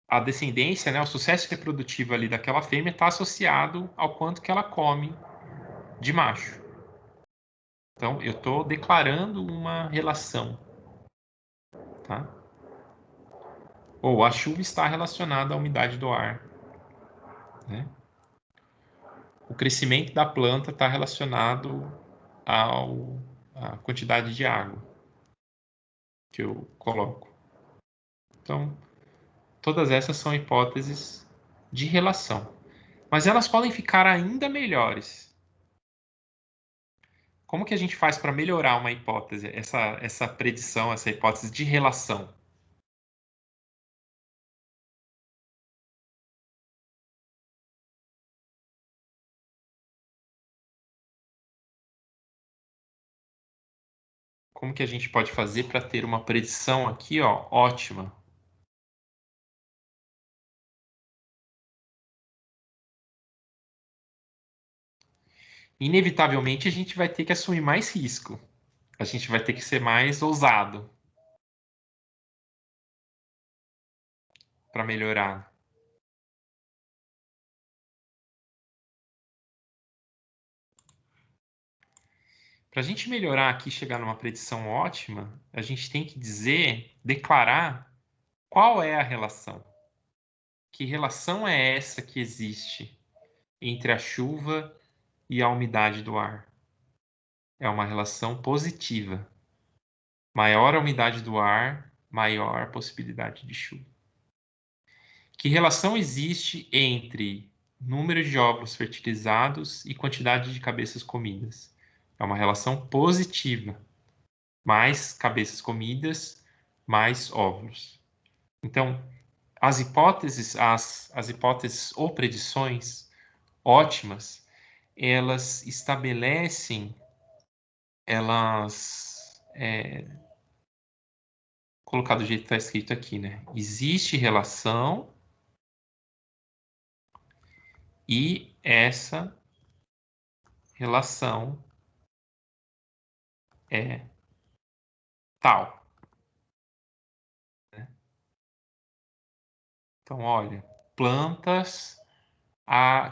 a descendência, né, o sucesso reprodutivo ali daquela fêmea está associado ao quanto que ela come de macho. Então, eu estou declarando uma relação, tá? Ou a chuva está relacionada à umidade do ar, né? O crescimento da planta está relacionado à quantidade de água que eu coloco. Então, todas essas são hipóteses de relação. Mas elas podem ficar ainda melhores. Como que a gente faz para melhorar uma hipótese, essa predição, essa hipótese de relação? Como que a gente pode fazer para ter uma predição aqui, ó, ótima? Inevitavelmente a gente vai ter que assumir mais risco. A gente vai ter que ser mais ousado para melhorar. Para a gente melhorar aqui e chegar numa predição ótima, a gente tem que declarar qual é a relação. Que relação é essa que existe entre a chuva e a umidade do ar? É uma relação positiva. Maior a umidade do ar, maior a possibilidade de chuva. Que relação existe entre número de óvulos fertilizados e quantidade de cabeças comidas? É uma relação positiva. Mais cabeças comidas, mais óvulos. Então, as hipóteses ou predições ótimas, elas estabelecem, colocar do jeito que está escrito aqui, né? Existe relação e essa relação é tal. Né? Então, olha, plantas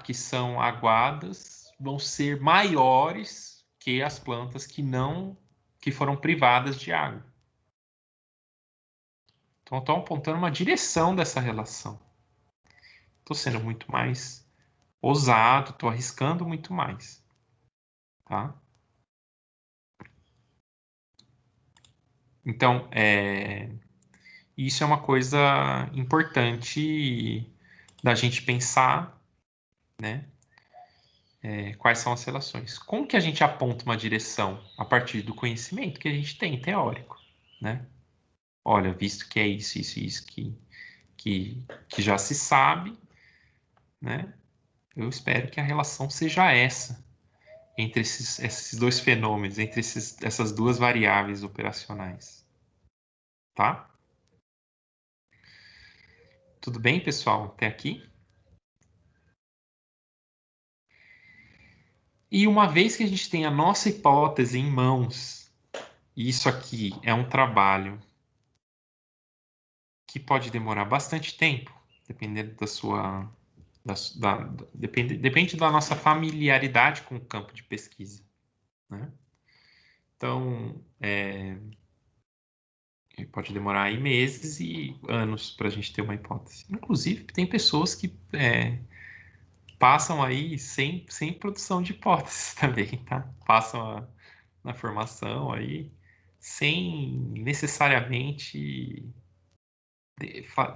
que são aguadas vão ser maiores que as plantas que foram privadas de água. Então, estou apontando uma direção dessa relação. Estou sendo muito mais ousado, estou arriscando muito mais. Tá? Então, isso é uma coisa importante da gente pensar, né? Quais são as relações. Como que a gente aponta uma direção? A partir do conhecimento que a gente tem, teórico, né? Olha, visto que é isso que já se sabe, né? Eu espero que a relação seja essa, entre esses dois fenômenos, entre essas duas variáveis operacionais. Tá? Tudo bem, pessoal? Até aqui? E uma vez que a gente tem a nossa hipótese em mãos, e isso aqui é um trabalho que pode demorar bastante tempo, dependendo da sua... depende da nossa familiaridade com o campo de pesquisa, né? Então, pode demorar aí meses e anos para a gente ter uma hipótese. Inclusive, tem pessoas que passam aí sem produção de hipóteses também, tá? Passam na formação aí sem necessariamente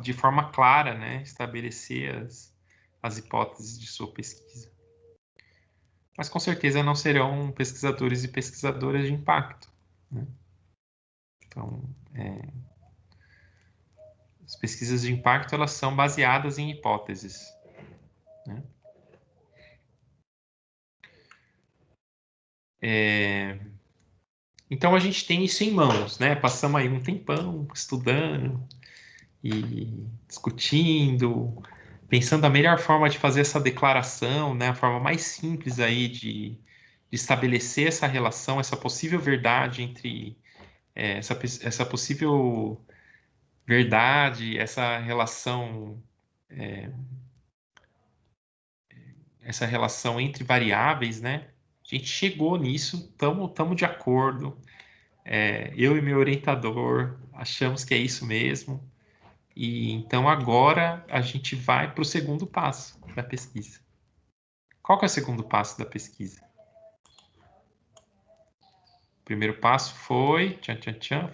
de forma clara, né, estabelecer as hipóteses de sua pesquisa. Mas com certeza não serão pesquisadores e pesquisadoras de impacto, né? Então, as pesquisas de impacto elas são baseadas em hipóteses, né? Então a gente tem isso em mãos, né? Passamos aí um tempão estudando e discutindo, pensando a melhor forma de fazer essa declaração, né? A forma mais simples aí de estabelecer essa relação, essa possível verdade entre essa possível verdade, essa relação entre variáveis, né? A gente chegou nisso, estamos de acordo. Eu e meu orientador achamos que é isso mesmo. E então agora a gente vai para o segundo passo da pesquisa. Qual que é o segundo passo da pesquisa? O primeiro passo foi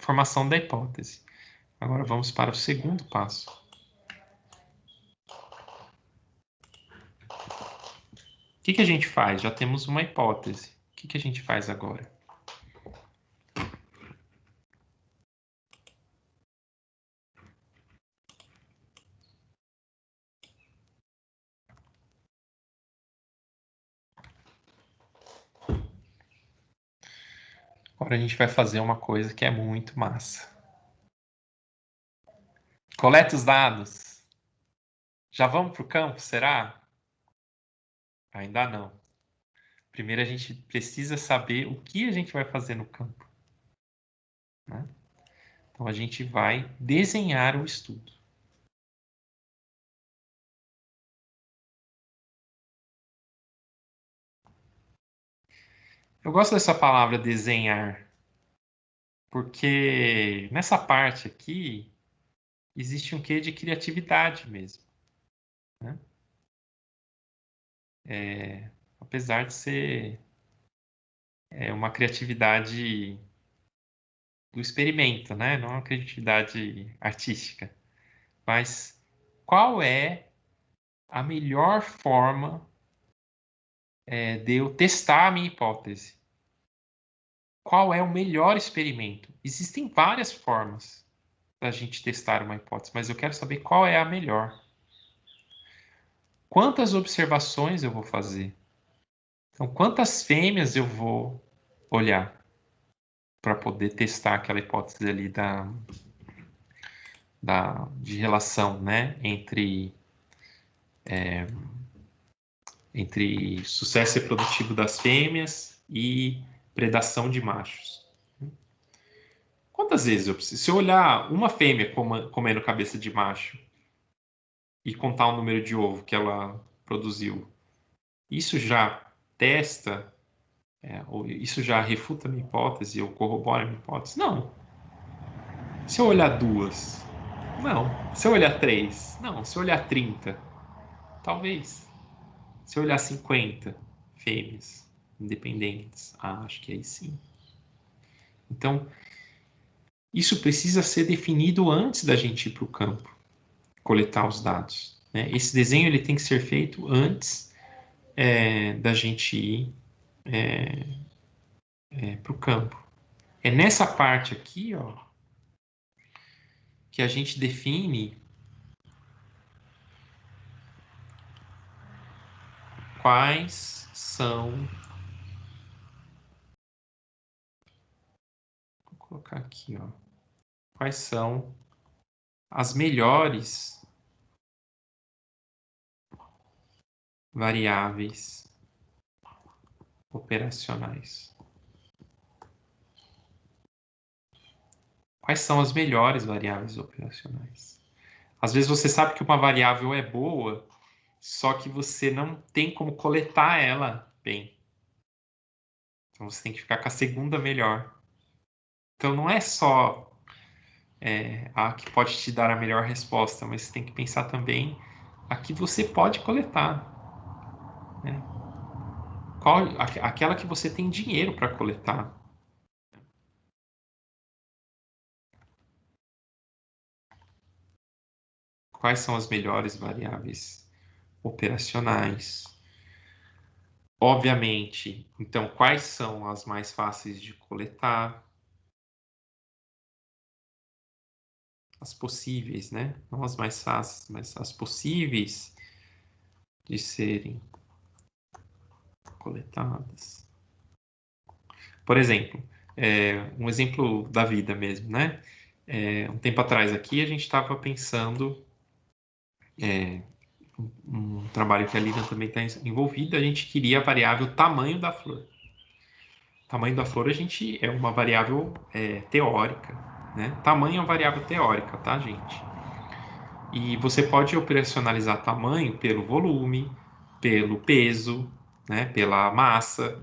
formação da hipótese. Agora vamos para o segundo passo. O que a gente faz? Já temos uma hipótese. O que a gente faz agora? Agora a gente vai fazer uma coisa que é muito massa. Coleta os dados. Já vamos para o campo, será? Ainda não. Primeiro a gente precisa saber o que a gente vai fazer no campo, né? Então a gente vai desenhar o estudo. Eu gosto dessa palavra desenhar, porque nessa parte aqui existe um quê de criatividade mesmo, né? Apesar de ser uma criatividade do experimento, né? Não é uma criatividade artística. Mas qual é a melhor forma de eu testar a minha hipótese? Qual é o melhor experimento? Existem várias formas da gente testar uma hipótese, mas eu quero saber qual é a melhor. Quantas observações eu vou fazer? Então, quantas fêmeas eu vou olhar para poder testar aquela hipótese ali de relação, né, entre sucesso reprodutivo das fêmeas e predação de machos. Quantas vezes eu preciso? Se eu olhar uma fêmea comendo cabeça de macho e contar o número de ovo que ela produziu, isso já testa, ou isso já refuta a minha hipótese ou corrobora a minha hipótese? Não. Se eu olhar duas, não. Se eu olhar três, não. Se eu olhar 30, talvez. Se eu olhar 50 fêmeas independentes, acho que aí sim. Então, isso precisa ser definido antes da gente ir para o campo, coletar os dados, né? Esse desenho ele tem que ser feito antes da gente ir para o campo. É nessa parte aqui, ó, que a gente define quais são... Vou colocar aqui, ó. Quais são as melhores variáveis operacionais? Quais são as melhores variáveis operacionais? Às vezes você sabe que uma variável é boa, só que você não tem como coletar ela bem. Então você tem que ficar com a segunda melhor. Então não é só a que pode te dar a melhor resposta, mas você tem que pensar também a que você pode coletar, né? Aquela que você tem dinheiro para coletar. Quais são as melhores variáveis operacionais? Obviamente, então, quais são as mais fáceis de coletar? As possíveis, né? Não as mais fáceis, mas as possíveis de serem coletadas. Por exemplo, um exemplo da vida mesmo, né? Um tempo atrás aqui a gente estava pensando um trabalho que a Lina também está envolvida, a gente queria a variável tamanho da flor. O tamanho da flor é uma variável teórica, né? Tamanho é uma variável teórica, tá, gente? E você pode operacionalizar tamanho pelo volume, pelo peso, né? Pela massa.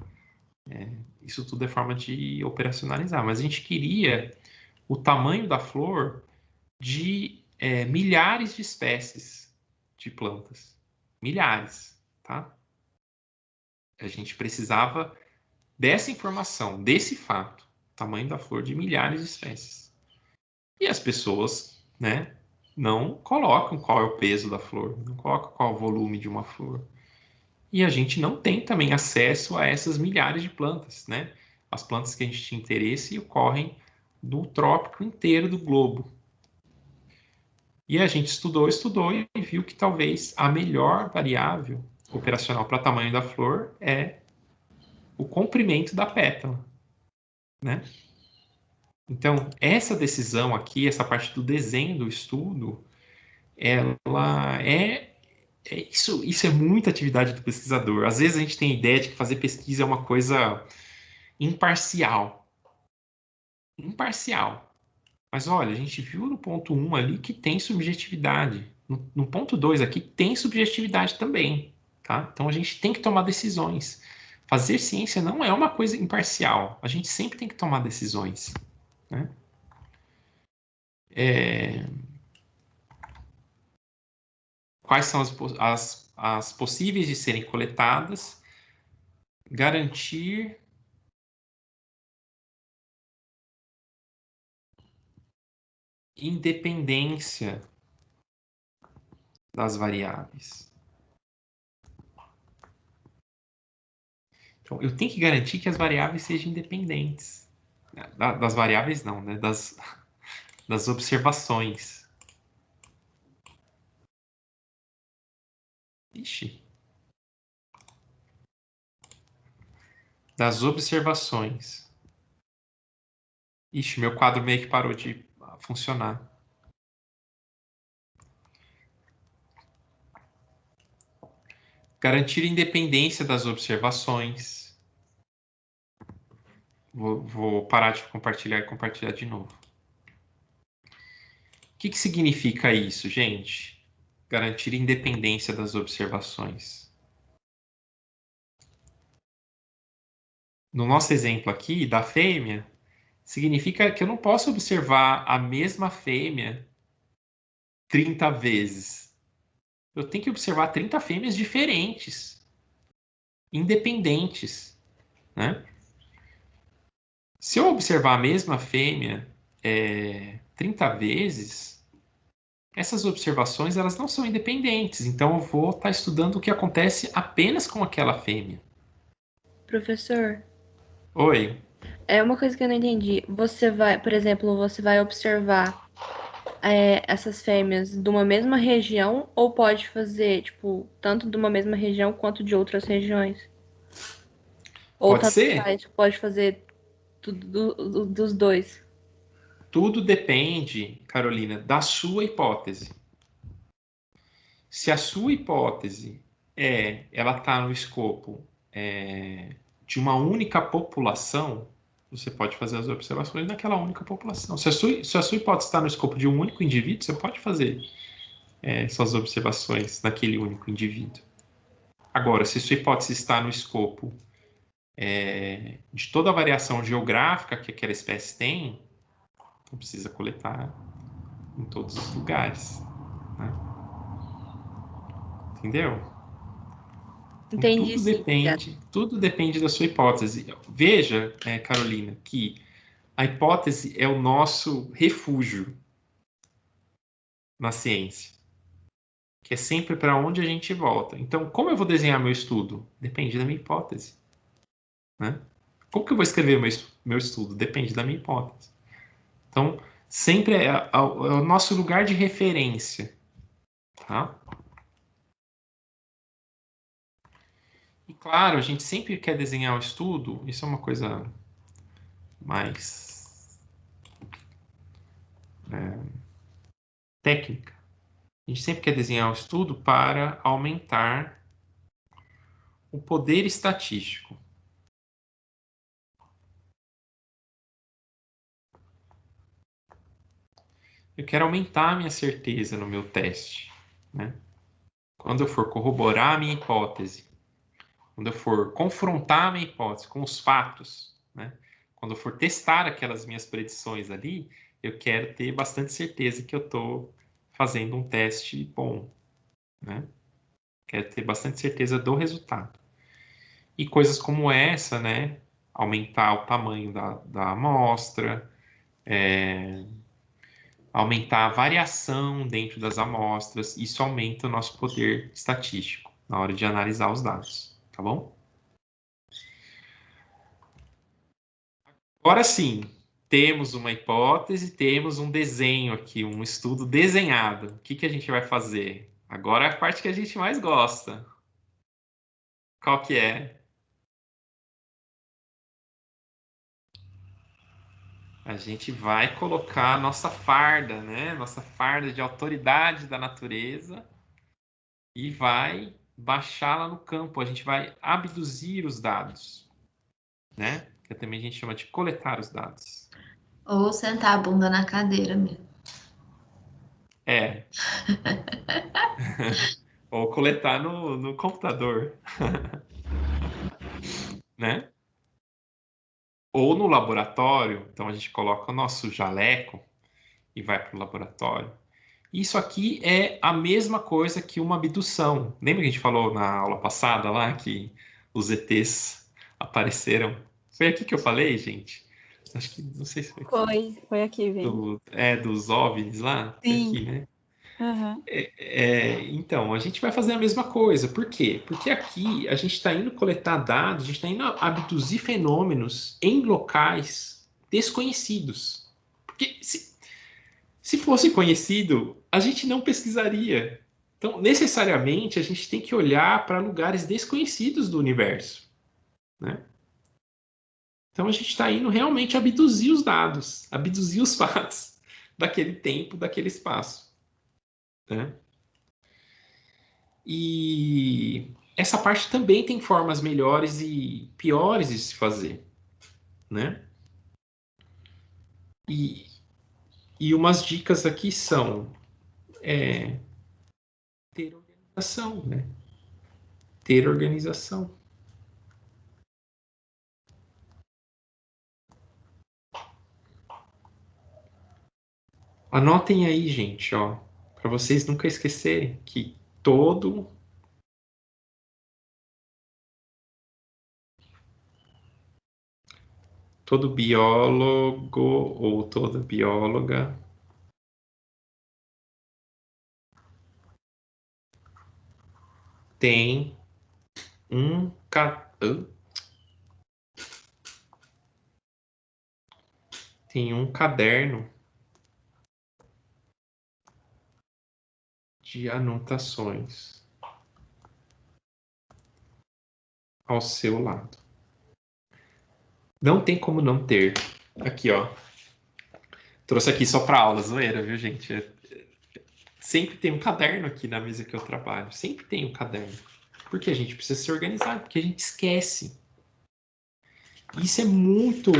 Isso tudo é forma de operacionalizar. Mas a gente queria o tamanho da flor de milhares de espécies de plantas. Milhares, tá? A gente precisava dessa informação, desse fato, tamanho da flor de milhares de espécies. E as pessoas, né, não colocam qual é o peso da flor, não colocam qual é o volume de uma flor. E a gente não tem também acesso a essas milhares de plantas, né? As plantas que a gente tinha interesse ocorrem no trópico inteiro do globo. E a gente estudou e viu que talvez a melhor variável operacional para tamanho da flor é o comprimento da pétala, né? Então, essa decisão aqui, essa parte do desenho do estudo, ela isso é muita atividade do pesquisador. Às vezes a gente tem a ideia de que fazer pesquisa é uma coisa imparcial. Imparcial. Mas olha, a gente viu no ponto 1 ali que tem subjetividade. No ponto 2 aqui tem subjetividade também, tá? Então a gente tem que tomar decisões. Fazer ciência não é uma coisa imparcial. A gente sempre tem que tomar decisões, né? Quais são as possíveis de serem coletadas? Garantir independência das variáveis. Então, eu tenho que garantir que as variáveis sejam independentes. Das variáveis não, né? Das observações. Ixi. Das observações. Ixi, meu quadro meio que parou de funcionar. Garantir independência das observações. Vou parar de compartilhar e compartilhar de novo. O que significa isso, gente? Garantir independência das observações. No nosso exemplo aqui, da fêmea, significa que eu não posso observar a mesma fêmea 30 vezes. Eu tenho que observar 30 fêmeas diferentes, independentes, né? Se eu observar a mesma fêmea 30 vezes, essas observações elas não são independentes. Então eu vou estar estudando o que acontece apenas com aquela fêmea. Professor, Oi. é uma coisa que eu não entendi. Você vai, por exemplo, você vai observar essas fêmeas de uma mesma região ou pode fazer, tipo, tanto de uma mesma região quanto de outras regiões? Ou Pode tanto ser? faz, pode fazer tudo dos dois? Tudo depende, Carolina, da sua hipótese. Se a sua hipótese ela está no escopo de uma única população, você pode fazer as observações naquela única população. Se a sua hipótese está no escopo de um único indivíduo, você pode fazer suas observações naquele único indivíduo. Agora, se sua hipótese está no escopo de toda a variação geográfica que aquela espécie tem, então precisa coletar em todos os lugares, né? Entendeu? Então, Entendi, sim. Obrigada. tudo depende da sua hipótese. Veja, Carolina, que a hipótese é o nosso refúgio na ciência, que é sempre para onde a gente volta. Então, como eu vou desenhar meu estudo? Depende da minha hipótese, né? Como que eu vou escrever meu estudo? Depende da minha hipótese. Então, sempre é o nosso lugar de referência, tá? E claro, a gente sempre quer desenhar o estudo, isso é uma coisa mais técnica. A gente sempre quer desenhar o estudo para aumentar o poder estatístico. Eu quero aumentar a minha certeza no meu teste, né? Quando eu for corroborar a minha hipótese, quando eu for confrontar a minha hipótese com os fatos, né? Quando eu for testar aquelas minhas predições ali, eu quero ter bastante certeza que eu estou fazendo um teste bom, né? Quero ter bastante certeza do resultado. E coisas como essa, né? Aumentar o tamanho da amostra, aumentar a variação dentro das amostras, isso aumenta o nosso poder estatístico na hora de analisar os dados, tá bom? Agora sim, temos uma hipótese, temos um desenho aqui, um estudo desenhado. O que que a gente vai fazer? Agora é a parte que a gente mais gosta. Qual que é? A gente vai colocar a nossa farda, né? Nossa farda de autoridade da natureza e vai baixá-la no campo. A gente vai abduzir os dados, né? Que também a gente chama de coletar os dados. Ou sentar a bunda na cadeira mesmo. É. Ou coletar no computador, né? Ou no laboratório. Então a gente coloca o nosso jaleco e vai para o laboratório. Isso aqui é a mesma coisa que uma abdução. Lembra que a gente falou na aula passada lá que os ETs apareceram? Foi aqui que eu falei, gente? Acho que não sei se foi aqui. Foi aqui, Vini. Dos OVNIs lá? Foi Sim. aqui, né? Aham. Então, a gente vai fazer a mesma coisa. Por quê? Porque aqui a gente está indo coletar dados, a gente está indo abduzir fenômenos em locais desconhecidos. Porque se fosse conhecido, a gente não pesquisaria. Então, necessariamente, a gente tem que olhar para lugares desconhecidos do universo, né? Então, a gente está indo realmente abduzir os dados, abduzir os fatos daquele tempo, daquele espaço, né? E essa parte também tem formas melhores e piores de se fazer, né? E umas dicas aqui são ter organização, né? Ter organização. Anotem aí, gente, ó, para vocês nunca esquecerem que todo biólogo ou toda bióloga tem um tem um caderno de anotações ao seu lado. Não tem como não ter. Aqui, ó. Trouxe aqui só para aula, zoeira, viu, gente? Sempre tem um caderno aqui na mesa que eu trabalho. Sempre tem um caderno. Porque a gente precisa se organizar, porque a gente esquece. Isso é muito...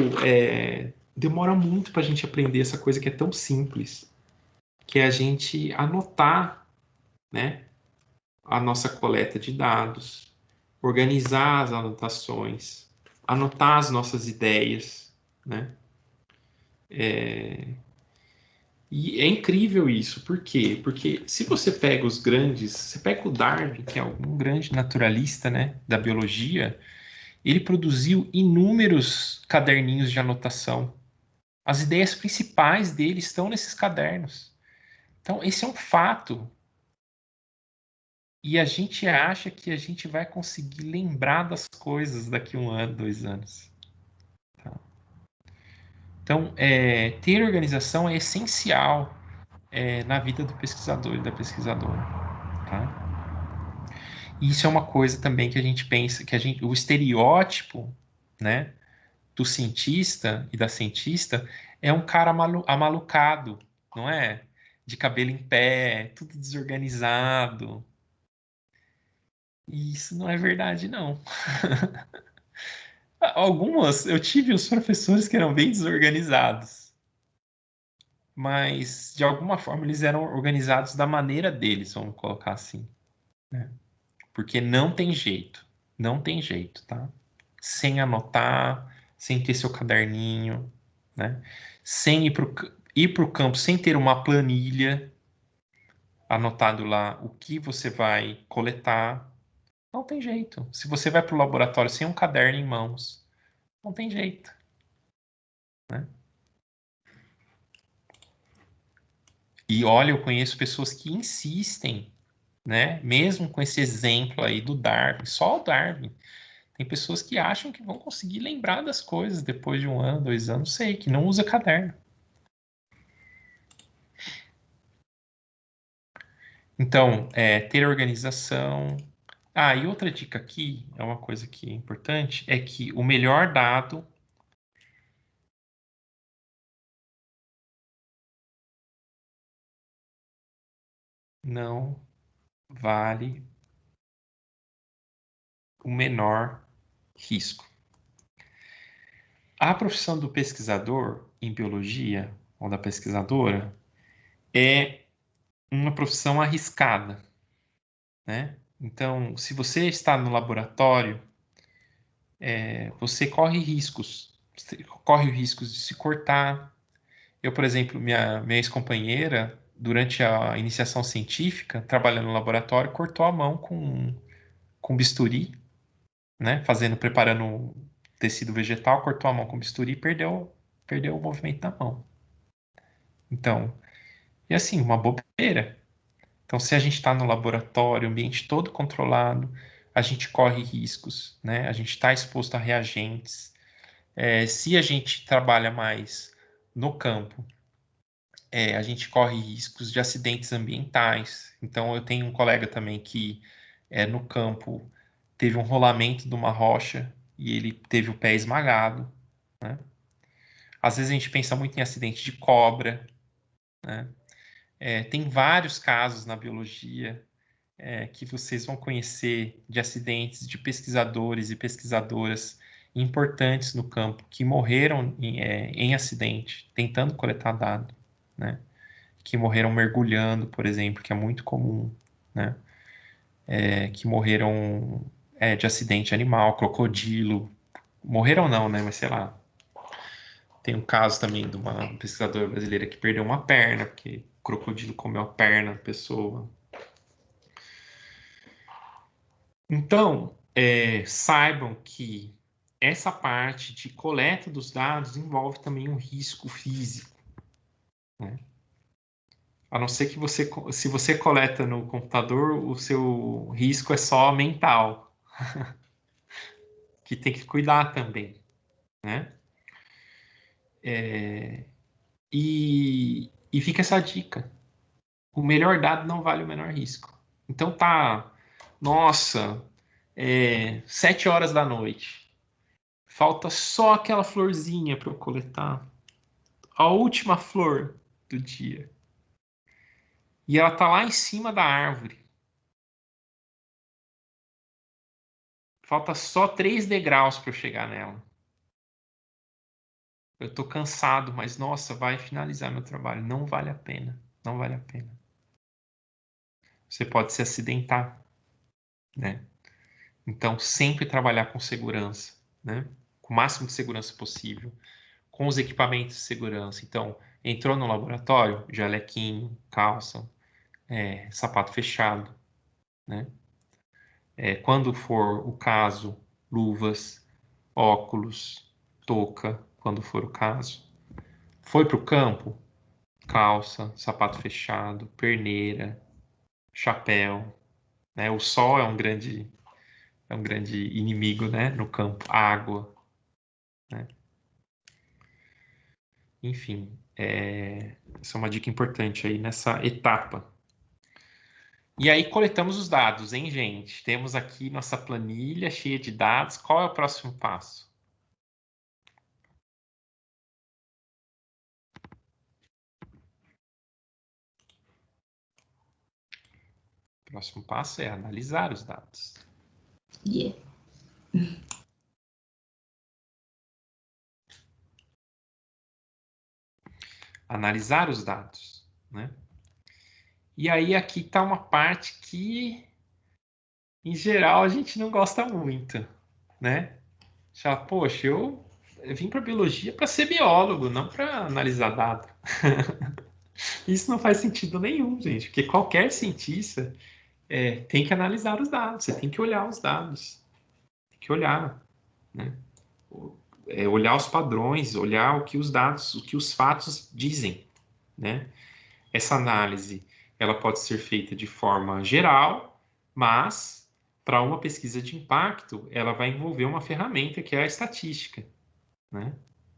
demora muito para a gente aprender essa coisa que é tão simples. Que é a gente anotar, né, a nossa coleta de dados, organizar as anotações, anotar as nossas ideias, né? E é incrível isso. Por quê? Porque se você pega os grandes... Você pega o Darwin, que é um grande naturalista, né, da biologia, ele produziu inúmeros caderninhos de anotação. As ideias principais dele estão nesses cadernos. Então, esse é um fato. E a gente acha que a gente vai conseguir lembrar das coisas daqui a 1 ano, 2 anos. Tá? Então, ter organização é essencial na vida do pesquisador e da pesquisadora. Tá? E isso é uma coisa também que a gente pensa, o estereótipo, né, do cientista e da cientista é um cara amalucado, não é? De cabelo em pé, tudo desorganizado. E isso não é verdade, não. Eu tive os professores que eram bem desorganizados, mas de alguma forma eles eram organizados da maneira deles, vamos colocar assim, né? Porque não tem jeito, tá? Sem anotar, sem ter seu caderninho, né? Sem ir pro campo, sem ter uma planilha anotado lá o que você vai coletar, não tem jeito. Se você vai para o laboratório sem um caderno em mãos, não tem jeito, né? E olha, eu conheço pessoas que insistem, né? Mesmo com esse exemplo aí do Darwin, só o Darwin. Tem pessoas que acham que vão conseguir lembrar das coisas depois de 1 ano, 2 anos, sei, que não usa caderno. Então, ter organização. Ah, e outra dica aqui, é uma coisa que é importante, é que o melhor dado não vale o menor risco. A profissão do pesquisador em biologia, ou da pesquisadora, é uma profissão arriscada, né? Então, se você está no laboratório, você corre riscos. Você corre riscos de se cortar. Eu, por exemplo, minha ex-companheira, durante a iniciação científica, trabalhando no laboratório, cortou a mão com bisturi, né? Preparando tecido vegetal, cortou a mão com bisturi e perdeu o movimento da mão. Então, e assim, uma bobeira. Então, se a gente está no laboratório, ambiente todo controlado, a gente corre riscos, né? A gente está exposto a reagentes. Se a gente trabalha mais no campo, a gente corre riscos de acidentes ambientais. Então, eu tenho um colega também que, no campo, teve um rolamento de uma rocha e ele teve o pé esmagado, né? Às vezes a gente pensa muito em acidente de cobra, né? Tem vários casos na biologia que vocês vão conhecer de acidentes de pesquisadores e pesquisadoras importantes no campo que morreram em acidente, tentando coletar dado, né? Que morreram mergulhando, por exemplo, que é muito comum, né? Que morreram de acidente animal, crocodilo. Morreram não, né? Mas sei lá. Tem um caso também de uma pesquisadora brasileira que perdeu uma perna, porque o crocodilo comeu a perna da pessoa. Então, saibam que essa parte de coleta dos dados envolve também um risco físico, né? A não ser que se você coleta no computador, o seu risco é só mental, que tem que cuidar também, né? E fica essa dica, o melhor dado não vale o menor risco. Então tá, nossa, 7 horas da noite. Falta só aquela florzinha para eu coletar. A última flor do dia. E ela tá lá em cima da árvore. Falta só 3 degraus para eu chegar nela. Eu tô cansado, mas nossa, vai finalizar meu trabalho. Não vale a pena. Não vale a pena. Você pode se acidentar, né? Então, sempre trabalhar com segurança, né? Com o máximo de segurança possível. Com os equipamentos de segurança. Então, entrou no laboratório, jalequinho, calça, sapato fechado, né? Quando for o caso, luvas, óculos, touca, quando for o caso. Foi para o campo, calça, sapato fechado, perneira, chapéu, né? O sol é um grande inimigo, né? No campo, água, né? Enfim, essa é uma dica importante aí nessa etapa. E aí coletamos os dados, hein, gente? Temos aqui nossa planilha cheia de dados. Qual é o próximo passo? O próximo passo é analisar os dados. Yeah. Analisar os dados, né? E aí aqui está uma parte que, em geral, a gente não gosta muito, né? Já, poxa, eu vim para biologia para ser biólogo, não para analisar dado. Isso não faz sentido nenhum, gente, porque qualquer cientista tem que analisar os dados, você tem que olhar os dados, tem que olhar, né? Olhar os padrões, olhar o que os dados, o que os fatos dizem, né? Essa análise, ela pode ser feita de forma geral, mas para uma pesquisa de impacto, ela vai envolver uma ferramenta que é a estatística, né?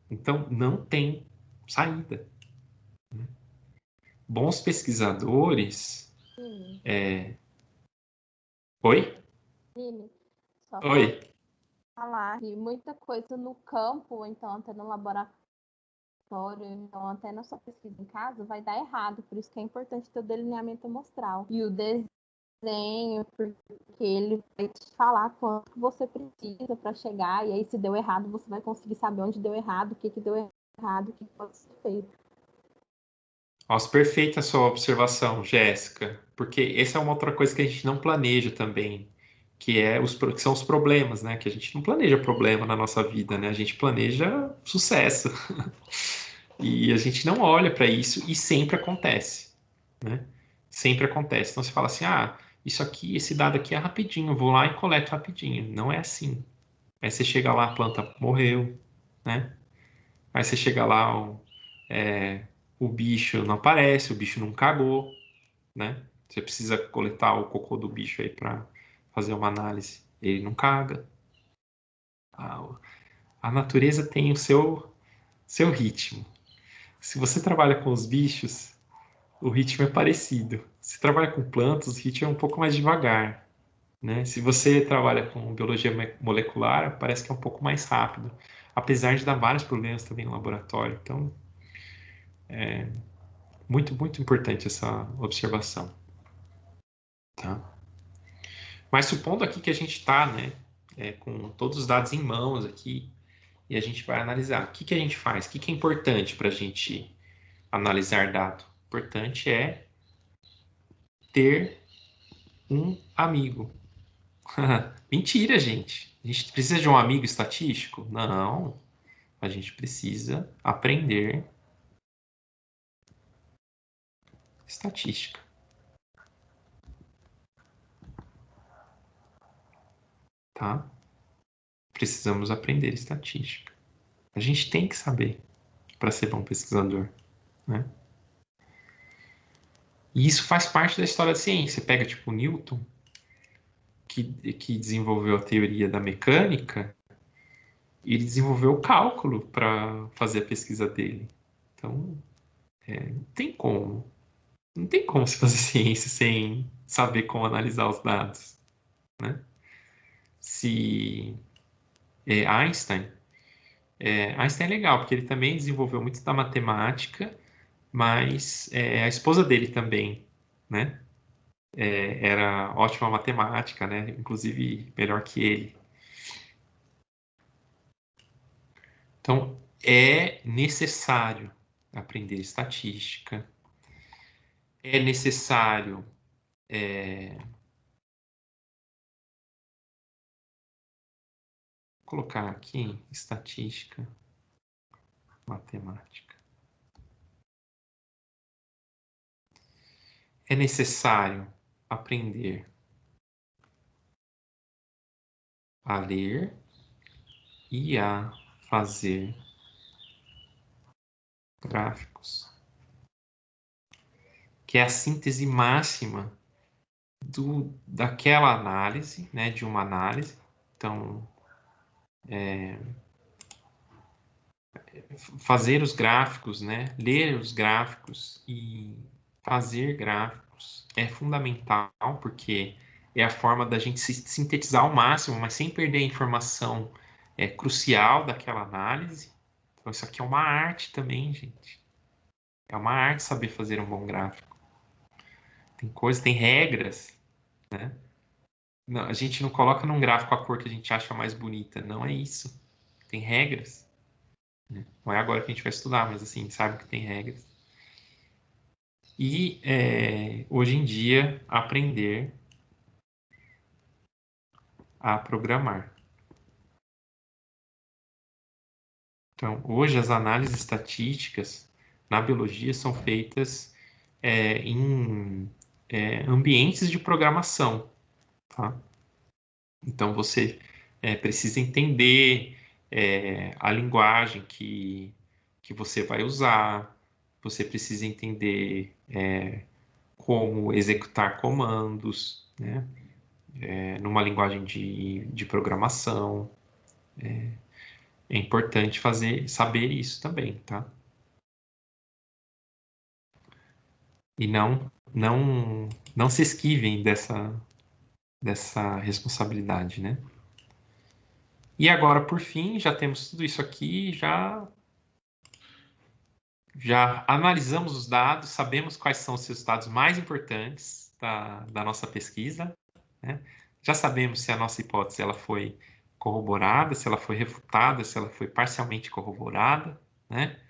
Então, não tem saída. Bons pesquisadores. Oi? Vini, só Oi. falar que muita coisa no campo, então até no laboratório, então até na sua pesquisa em casa, vai dar errado. Por isso que é importante ter o delineamento amostral. E o desenho, porque ele vai te falar quanto você precisa para chegar, e aí se deu errado, você vai conseguir saber onde deu errado, o que deu errado, o que pode ser feito. Nossa, perfeita a sua observação, Jéssica, porque essa é uma outra coisa que a gente não planeja também, que são os problemas, né? Que a gente não planeja problema na nossa vida, né? A gente planeja sucesso. E a gente não olha para isso e sempre acontece, né? Sempre acontece. Então você fala assim, isso aqui, esse dado aqui é rapidinho, eu vou lá e coleto rapidinho. Não é assim. Aí você chega lá, a planta morreu, né? Aí você chega lá, o bicho não aparece, o bicho não cagou, né? Você precisa coletar o cocô do bicho aí para fazer uma análise. Ele não caga. A natureza tem o seu ritmo. Se você trabalha com os bichos, o ritmo é parecido. Se trabalha com plantas, o ritmo é um pouco mais devagar, né? Se você trabalha com biologia molecular, parece que é um pouco mais rápido, apesar de dar vários problemas também no laboratório. Então, muito, muito importante essa observação, tá? Mas supondo aqui que a gente está, né, com todos os dados em mãos aqui, e a gente vai analisar. O que a gente faz? O que é importante para a gente analisar dado? Importante é ter um amigo. Mentira, gente. A gente precisa de um amigo estatístico? Não. A gente precisa aprender estatística. Tá? Precisamos aprender estatística. A gente tem que saber para ser bom pesquisador, né? E isso faz parte da história da ciência. Você pega, tipo, Newton, que desenvolveu a teoria da mecânica, e ele desenvolveu o cálculo para fazer a pesquisa dele. Então, não tem como. Não tem como se fazer ciência sem saber como analisar os dados, né? Se Einstein, Einstein é legal, porque ele também desenvolveu muito da matemática, mas a esposa dele também, né? Era ótima matemática, né? Inclusive melhor que ele. Então, é necessário aprender estatística, é necessário colocar aqui estatística, matemática. É necessário aprender a ler e a fazer gráficos, que é a síntese máxima daquela análise, né, de uma análise. Então, fazer os gráficos, né, ler os gráficos e fazer gráficos é fundamental, porque é a forma da gente se sintetizar ao máximo, mas sem perder a informação crucial daquela análise. Então, isso aqui é uma arte também, gente. É uma arte saber fazer um bom gráfico. Tem coisas, tem regras, né? Não, a gente não coloca num gráfico a cor que a gente acha mais bonita. Não é isso. Tem regras, né? Não é agora que a gente vai estudar, mas assim, sabe que tem regras. E hoje em dia, aprender a programar. Então, hoje as análises estatísticas na biologia são feitas em ambientes de programação, tá? Então, você precisa entender a linguagem que você vai usar, você precisa entender como executar comandos, né? Numa linguagem de programação. É importante saber isso também, tá? E não se esquivem dessa responsabilidade, né? E agora, por fim, já temos tudo isso aqui, já analisamos os dados, sabemos quais são os resultados mais importantes da nossa pesquisa, né? Já sabemos se a nossa hipótese ela foi corroborada, se ela foi refutada, se ela foi parcialmente corroborada, né?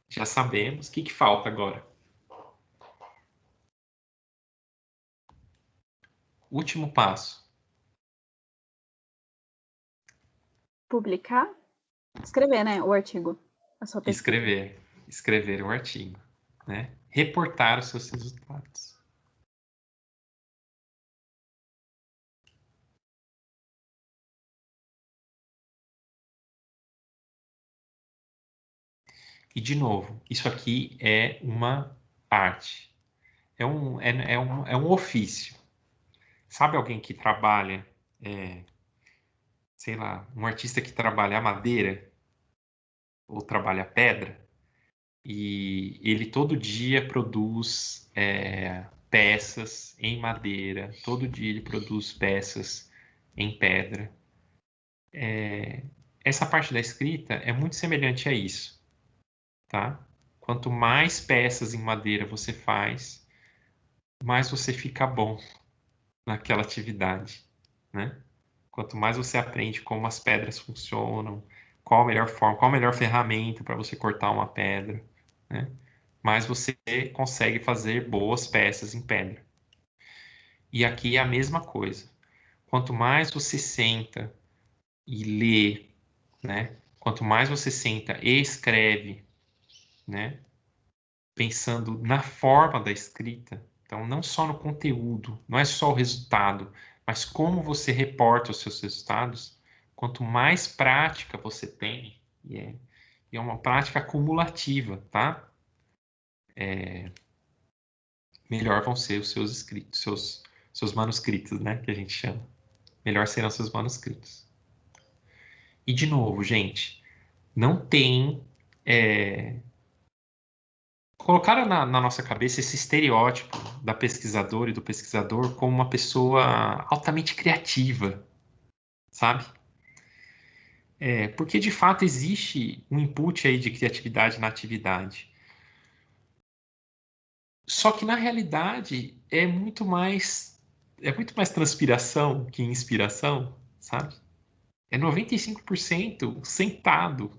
Já sabemos. O que falta agora? Último passo. Publicar? Escrever, né? O artigo. A sua pesquisa. Escrever o artigo, né? Reportar os seus resultados. E, de novo, isso aqui é uma arte. É um ofício. Sabe alguém que trabalha, sei lá, um artista que trabalha a madeira ou trabalha a pedra e ele todo dia produz peças em madeira, todo dia ele produz peças em pedra. Essa parte da escrita é muito semelhante a isso, tá? Quanto mais peças em madeira você faz, mais você fica bom naquela atividade, né? Quanto mais você aprende como as pedras funcionam, qual a melhor forma, qual a melhor ferramenta para você cortar uma pedra, né? Mais você consegue fazer boas peças em pedra. E aqui é a mesma coisa. Quanto mais você senta e lê, né? Quanto mais você senta e escreve, né? Pensando na forma da escrita, então não só no conteúdo, não é só o resultado, mas como você reporta os seus resultados. Quanto mais prática você tem, e é uma prática acumulativa, tá? Melhor vão ser os seus escritos, seus manuscritos, né? Que a gente chama. Melhor serão seus manuscritos. E de novo, gente, não tem colocaram na nossa cabeça esse estereótipo da pesquisadora e do pesquisador como uma pessoa altamente criativa, sabe? Porque de fato existe um input aí de criatividade na atividade. Só que na realidade é muito mais transpiração que inspiração, sabe? É 95% sentado,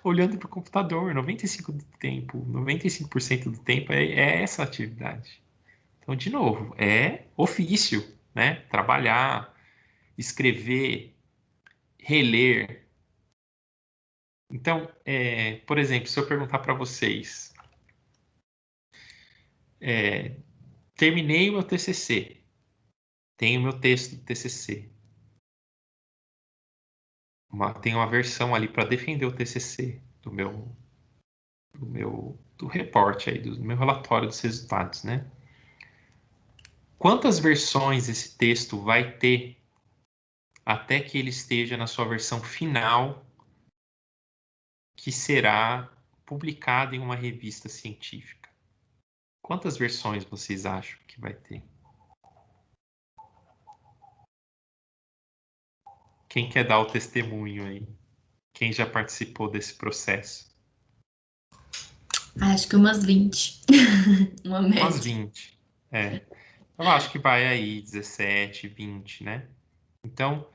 olhando para o computador, 95% do tempo é essa atividade. Então, de novo, é ofício, né? Trabalhar, escrever, reler. Então, por exemplo, se eu perguntar para vocês, terminei o meu TCC, tenho o meu texto do TCC, tenho uma versão ali para defender o TCC do reporte aí, do meu relatório dos resultados, né? Quantas versões esse texto vai ter até que ele esteja na sua versão final, que será publicado em uma revista científica? Quantas versões vocês acham que vai ter? Quem quer dar o testemunho aí? Quem já participou desse processo? Acho que umas 20. Uma média. Umas 20. Eu acho que vai aí 17, 20, né? Então,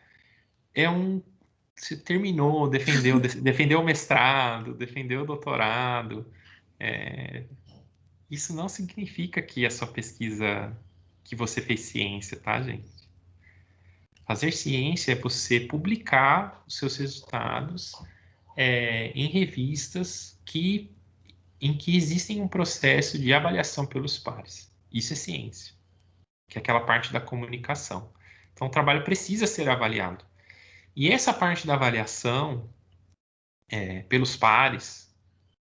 você terminou, defendeu o mestrado, defendeu o doutorado. Isso não significa que a sua pesquisa, que você fez ciência, tá, gente? Fazer ciência é você publicar os seus resultados em revistas em que existem um processo de avaliação pelos pares. Isso é ciência, que é aquela parte da comunicação. Então, o trabalho precisa ser avaliado. E essa parte da avaliação pelos pares,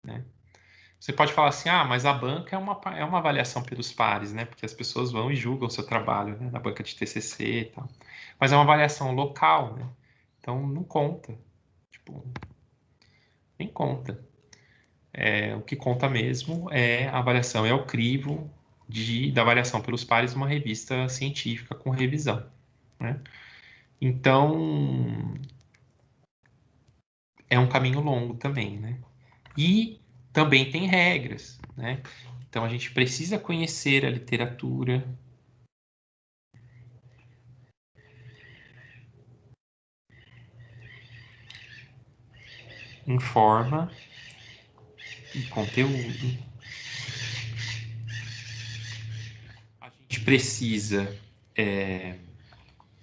né? Você pode falar assim, mas a banca é uma avaliação pelos pares, né? Porque as pessoas vão e julgam o seu trabalho, né? Na banca de TCC e tal. Mas é uma avaliação local, né? Então, não conta. Tipo, nem conta. O que conta mesmo é a avaliação, é o crivo da avaliação pelos pares de uma revista científica com revisão, né? Então, é um caminho longo também, né? E também tem regras, né? Então, a gente precisa conhecer a literatura. Em forma e conteúdo. A gente precisa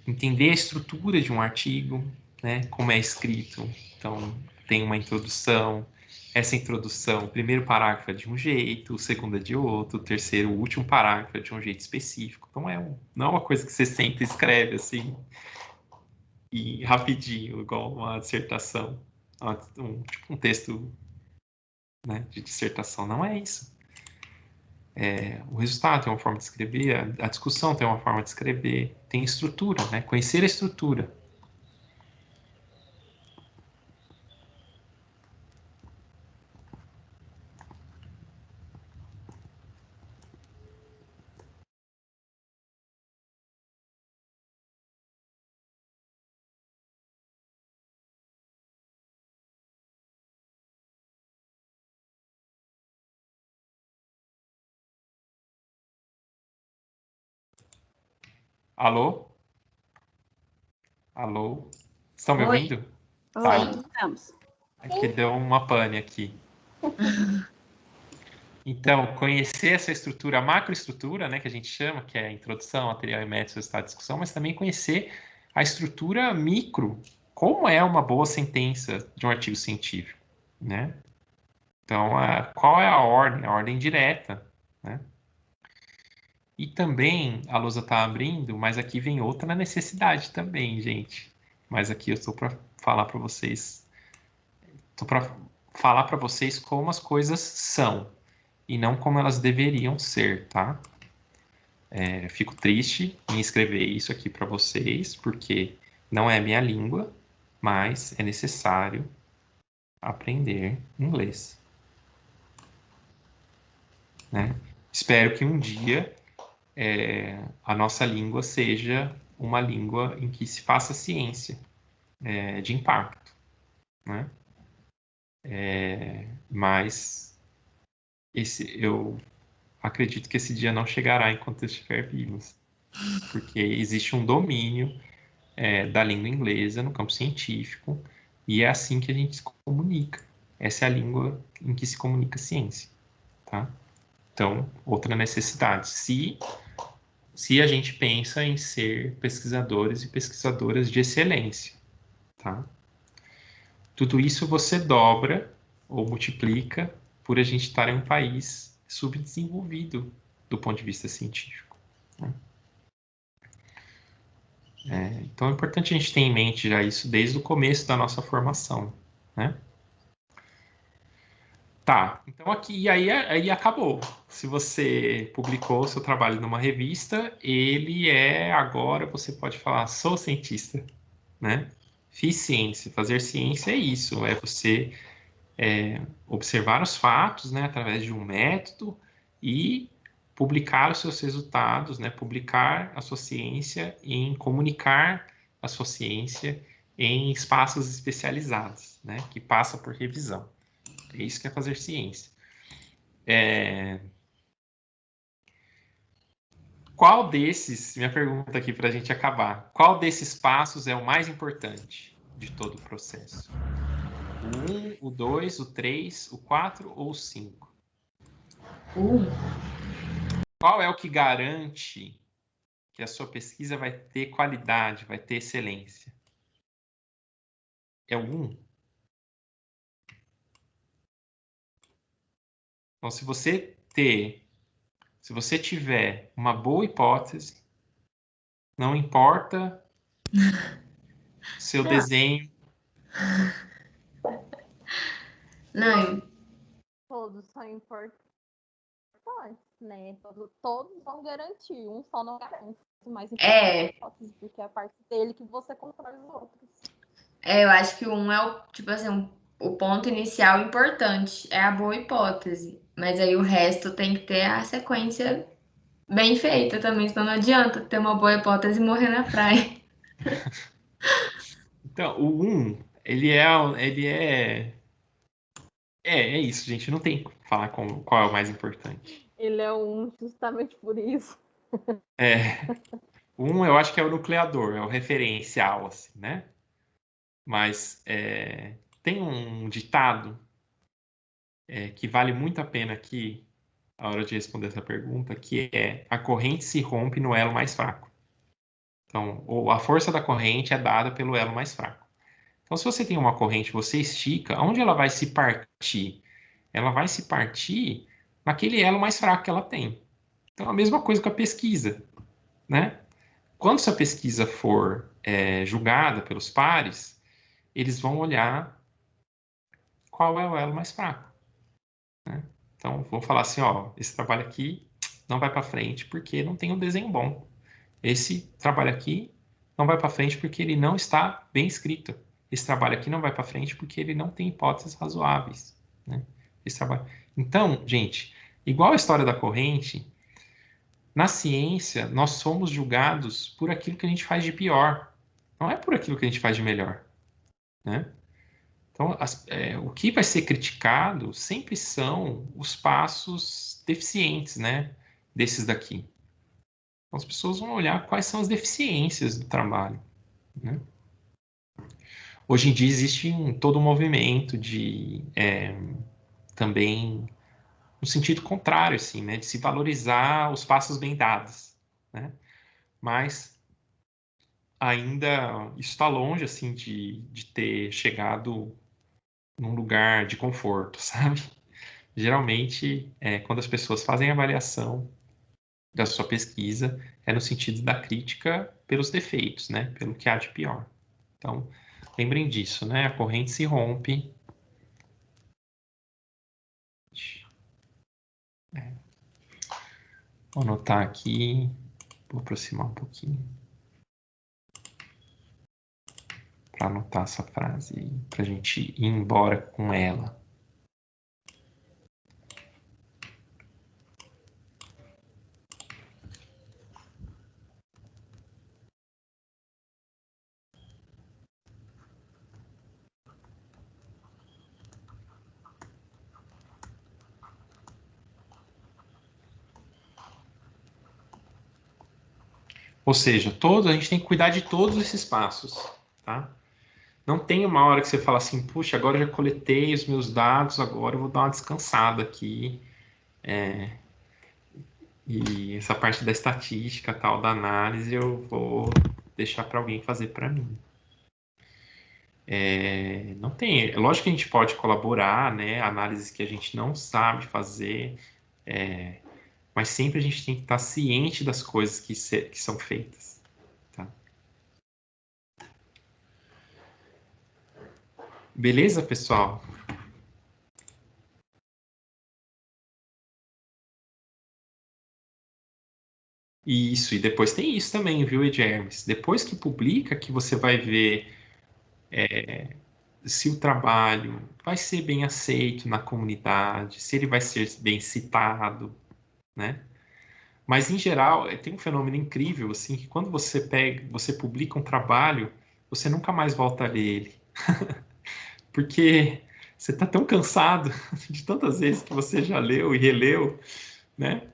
entender a estrutura de um artigo, né? Como é escrito. Então, tem uma introdução. Essa introdução, o primeiro parágrafo é de um jeito, o segundo é de outro, o terceiro, o último parágrafo é de um jeito específico. Então, não é uma coisa que você senta e escreve assim, e rapidinho, igual uma dissertação, tipo um texto, né, de dissertação. Não é isso. O resultado tem uma forma de escrever, a discussão tem uma forma de escrever, tem estrutura, né? Conhecer a estrutura. Alô? Alô? Estão me Oi. ouvindo? Oi, Sim. estamos. Aqui deu uma pane aqui. Então, conhecer essa estrutura, a macroestrutura, né, que a gente chama, que é a introdução, material e métodos, resultado, discussão, mas também conhecer a estrutura micro, como é uma boa sentença de um artigo científico, né? Então, qual é a ordem? A ordem direta, né? E também, a lousa está abrindo, mas aqui vem outra necessidade também, gente. Mas aqui eu estou para falar para vocês, como as coisas são e não como elas deveriam ser, tá? Fico triste em escrever isso aqui para vocês, porque não é minha língua, mas é necessário aprender inglês. né? Espero que um dia a nossa língua seja uma língua em que se faça ciência de impacto, né? Mas eu acredito que esse dia não chegará enquanto eu estiver vivo, porque existe um domínio da língua inglesa no campo científico e é assim que a gente se comunica. Essa é a língua em que se comunica a ciência, tá? Então, outra necessidade. Se a gente pensa em ser pesquisadores e pesquisadoras de excelência, tá? Tudo isso você dobra ou multiplica por a gente estar em um país subdesenvolvido do ponto de vista científico, né? Então é importante a gente ter em mente já isso desde o começo da nossa formação, né? Tá, então aqui, e aí acabou. Se você publicou o seu trabalho numa revista, ele agora você pode falar, sou cientista, né? Fiz ciência. Fazer ciência é isso, é você observar os fatos, né, através de um método e publicar os seus resultados, né? Publicar a sua ciência comunicar a sua ciência em espaços especializados, né? Que passa por revisão. É isso que é fazer ciência. Qual desses, minha pergunta aqui para a gente acabar, qual desses passos é o mais importante de todo o processo? O 1, o 2, o 3, o 4 ou o 5? Qual é o que garante que a sua pesquisa vai ter qualidade, vai ter excelência? É o 1? Então, se você tiver uma boa hipótese, não importa seu desenho. Não, Todos são importantes, né? Todos vão garantir, um só não garante. Mas hipótese, porque é a parte dele que você controla os outros. eu acho que o 1 é o, tipo assim, o ponto inicial importante, é a boa hipótese. Mas aí o resto tem que ter a sequência bem feita também, senão não adianta ter uma boa hipótese e morrer na praia. Então, o 1, é isso, gente. Não tem que falar qual é o mais importante. Ele é um justamente por isso. O 1 eu acho que é o nucleador, é o referencial, assim, né? Mas tem um ditado que vale muito a pena aqui, a hora de responder essa pergunta, que é: a corrente se rompe no elo mais fraco. Então, a força da corrente é dada pelo elo mais fraco. Então, se você tem uma corrente, você estica, onde ela vai se partir? Ela vai se partir naquele elo mais fraco que ela tem. Então, a mesma coisa com a pesquisa, né? Quando essa pesquisa for julgada pelos pares, eles vão olhar qual é o elo mais fraco, né? Então, vou falar assim, ó, esse trabalho aqui não vai para frente porque não tem um desenho bom. Esse trabalho aqui não vai para frente porque ele não está bem escrito. Esse trabalho aqui não vai para frente porque ele não tem hipóteses razoáveis, né? Esse trabalho. Então, gente, igual a história da corrente, na ciência nós somos julgados por aquilo que a gente faz de pior, não é por aquilo que a gente faz de melhor, né? Então, o que vai ser criticado sempre são os passos deficientes, né, desses daqui. Então, as pessoas vão olhar quais são as deficiências do trabalho, né? Hoje em dia existe todo um movimento de também no sentido contrário, assim, né, de se valorizar os passos bem dados, né? Mas ainda isso está longe assim de ter chegado num lugar de conforto, sabe? Geralmente, quando as pessoas fazem avaliação da sua pesquisa, é no sentido da crítica pelos defeitos, né? Pelo que há de pior. Então, lembrem disso, né? A corrente se rompe. Vou anotar aqui, vou aproximar um pouquinho para anotar essa frase, para a gente ir embora com ela. Ou seja, a gente tem que cuidar de todos esses passos, tá? Não tem uma hora que você fala assim, puxa, agora eu já coletei os meus dados, agora eu vou dar uma descansada aqui. E essa parte da estatística, tal, da análise, eu vou deixar para alguém fazer para mim. Não tem. Lógico que a gente pode colaborar, né? Análises que a gente não sabe fazer, mas sempre a gente tem que estar ciente das coisas que são feitas. Tá? Beleza, pessoal? Isso, e depois tem isso também, viu, Edgermes? Depois que publica, que você vai ver se o trabalho vai ser bem aceito na comunidade, se ele vai ser bem citado, né? Mas, em geral, tem um fenômeno incrível, assim, que quando você publica um trabalho, você nunca mais volta a ler ele. Porque você está tão cansado de tantas vezes que você já leu e releu, né?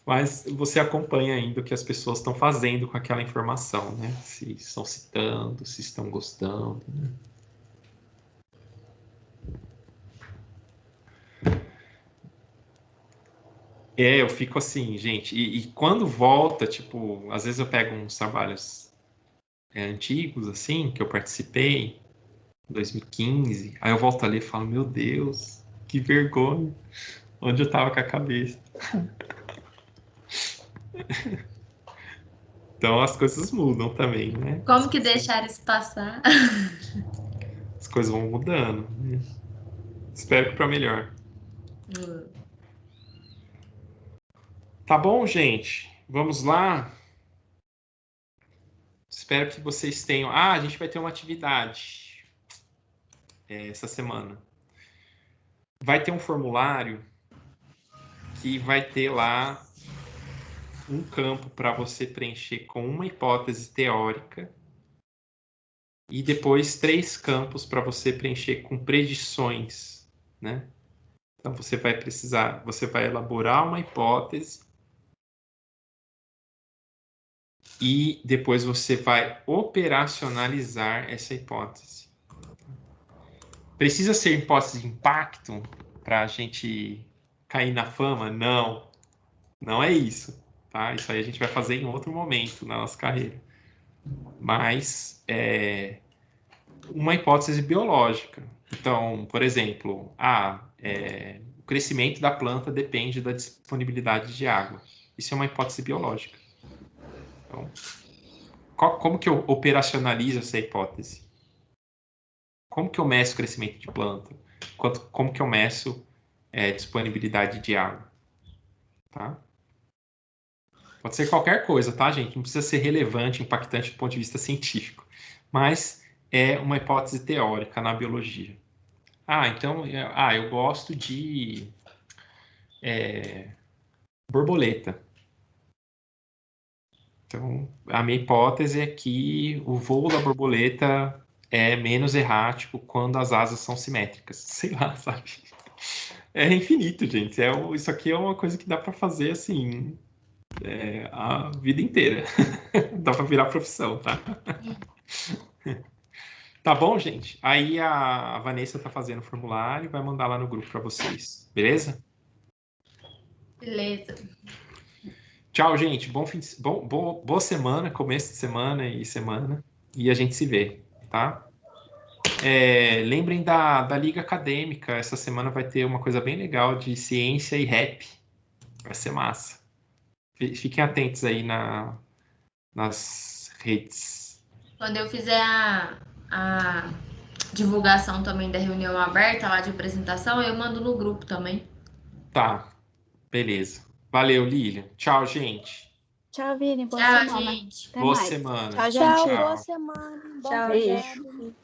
Mas você acompanha ainda o que as pessoas estão fazendo com aquela informação, né? Se estão citando, se estão gostando, né? Eu fico assim, gente, e quando volta, tipo, às vezes eu pego uns trabalhos antigos, assim, que eu participei, 2015, aí eu volto ali e falo, meu Deus, que vergonha, onde eu tava com a cabeça. Então as coisas mudam também, né? Como que deixar isso passar? As coisas vão mudando, né? Espero que para melhor. Tá bom, gente? Vamos lá? Espero que vocês tenham... a gente vai ter uma atividade essa semana. Vai ter um formulário que vai ter lá um campo para você preencher com uma hipótese teórica e depois 3 campos para você preencher com predições, né? Então você vai elaborar uma hipótese e depois você vai operacionalizar essa hipótese. Precisa ser hipótese de impacto para a gente cair na fama? Não, não é isso, tá? Isso aí a gente vai fazer em outro momento na nossa carreira. Mas uma hipótese biológica. Então, por exemplo, o crescimento da planta depende da disponibilidade de água. Isso é uma hipótese biológica. Então, como que eu operacionalizo essa hipótese? Como que eu meço o crescimento de planta? Como que eu meço disponibilidade de água? Tá? Pode ser qualquer coisa, tá, gente? Não precisa ser relevante, impactante do ponto de vista científico. Mas é uma hipótese teórica na biologia. Então, eu gosto de borboleta. Então, a minha hipótese é que o voo da borboleta é menos errático quando as asas são simétricas. Sei lá, sabe? É infinito, gente. Isso aqui é uma coisa que dá para fazer, assim, a vida inteira. Dá para virar profissão, tá? Tá bom, gente? Aí a Vanessa tá fazendo o formulário e vai mandar lá no grupo para vocês. Beleza? Beleza. Tchau, gente. Boa semana, começo de semana e semana. E a gente se vê, tá? Lembrem da Liga Acadêmica. Essa semana vai ter uma coisa bem legal de ciência e rap. Vai ser massa. Fiquem atentos aí nas redes. Quando eu fizer a divulgação também da reunião aberta lá de apresentação, eu mando no grupo também. Tá, beleza. Valeu, Lilian. Tchau, gente. Tchau, Vini. Boa Tchau, semana. gente. Até Boa mais. semana. Tchau, gente. Tchau, boa semana. Bom Tchau, projeto. Beijo.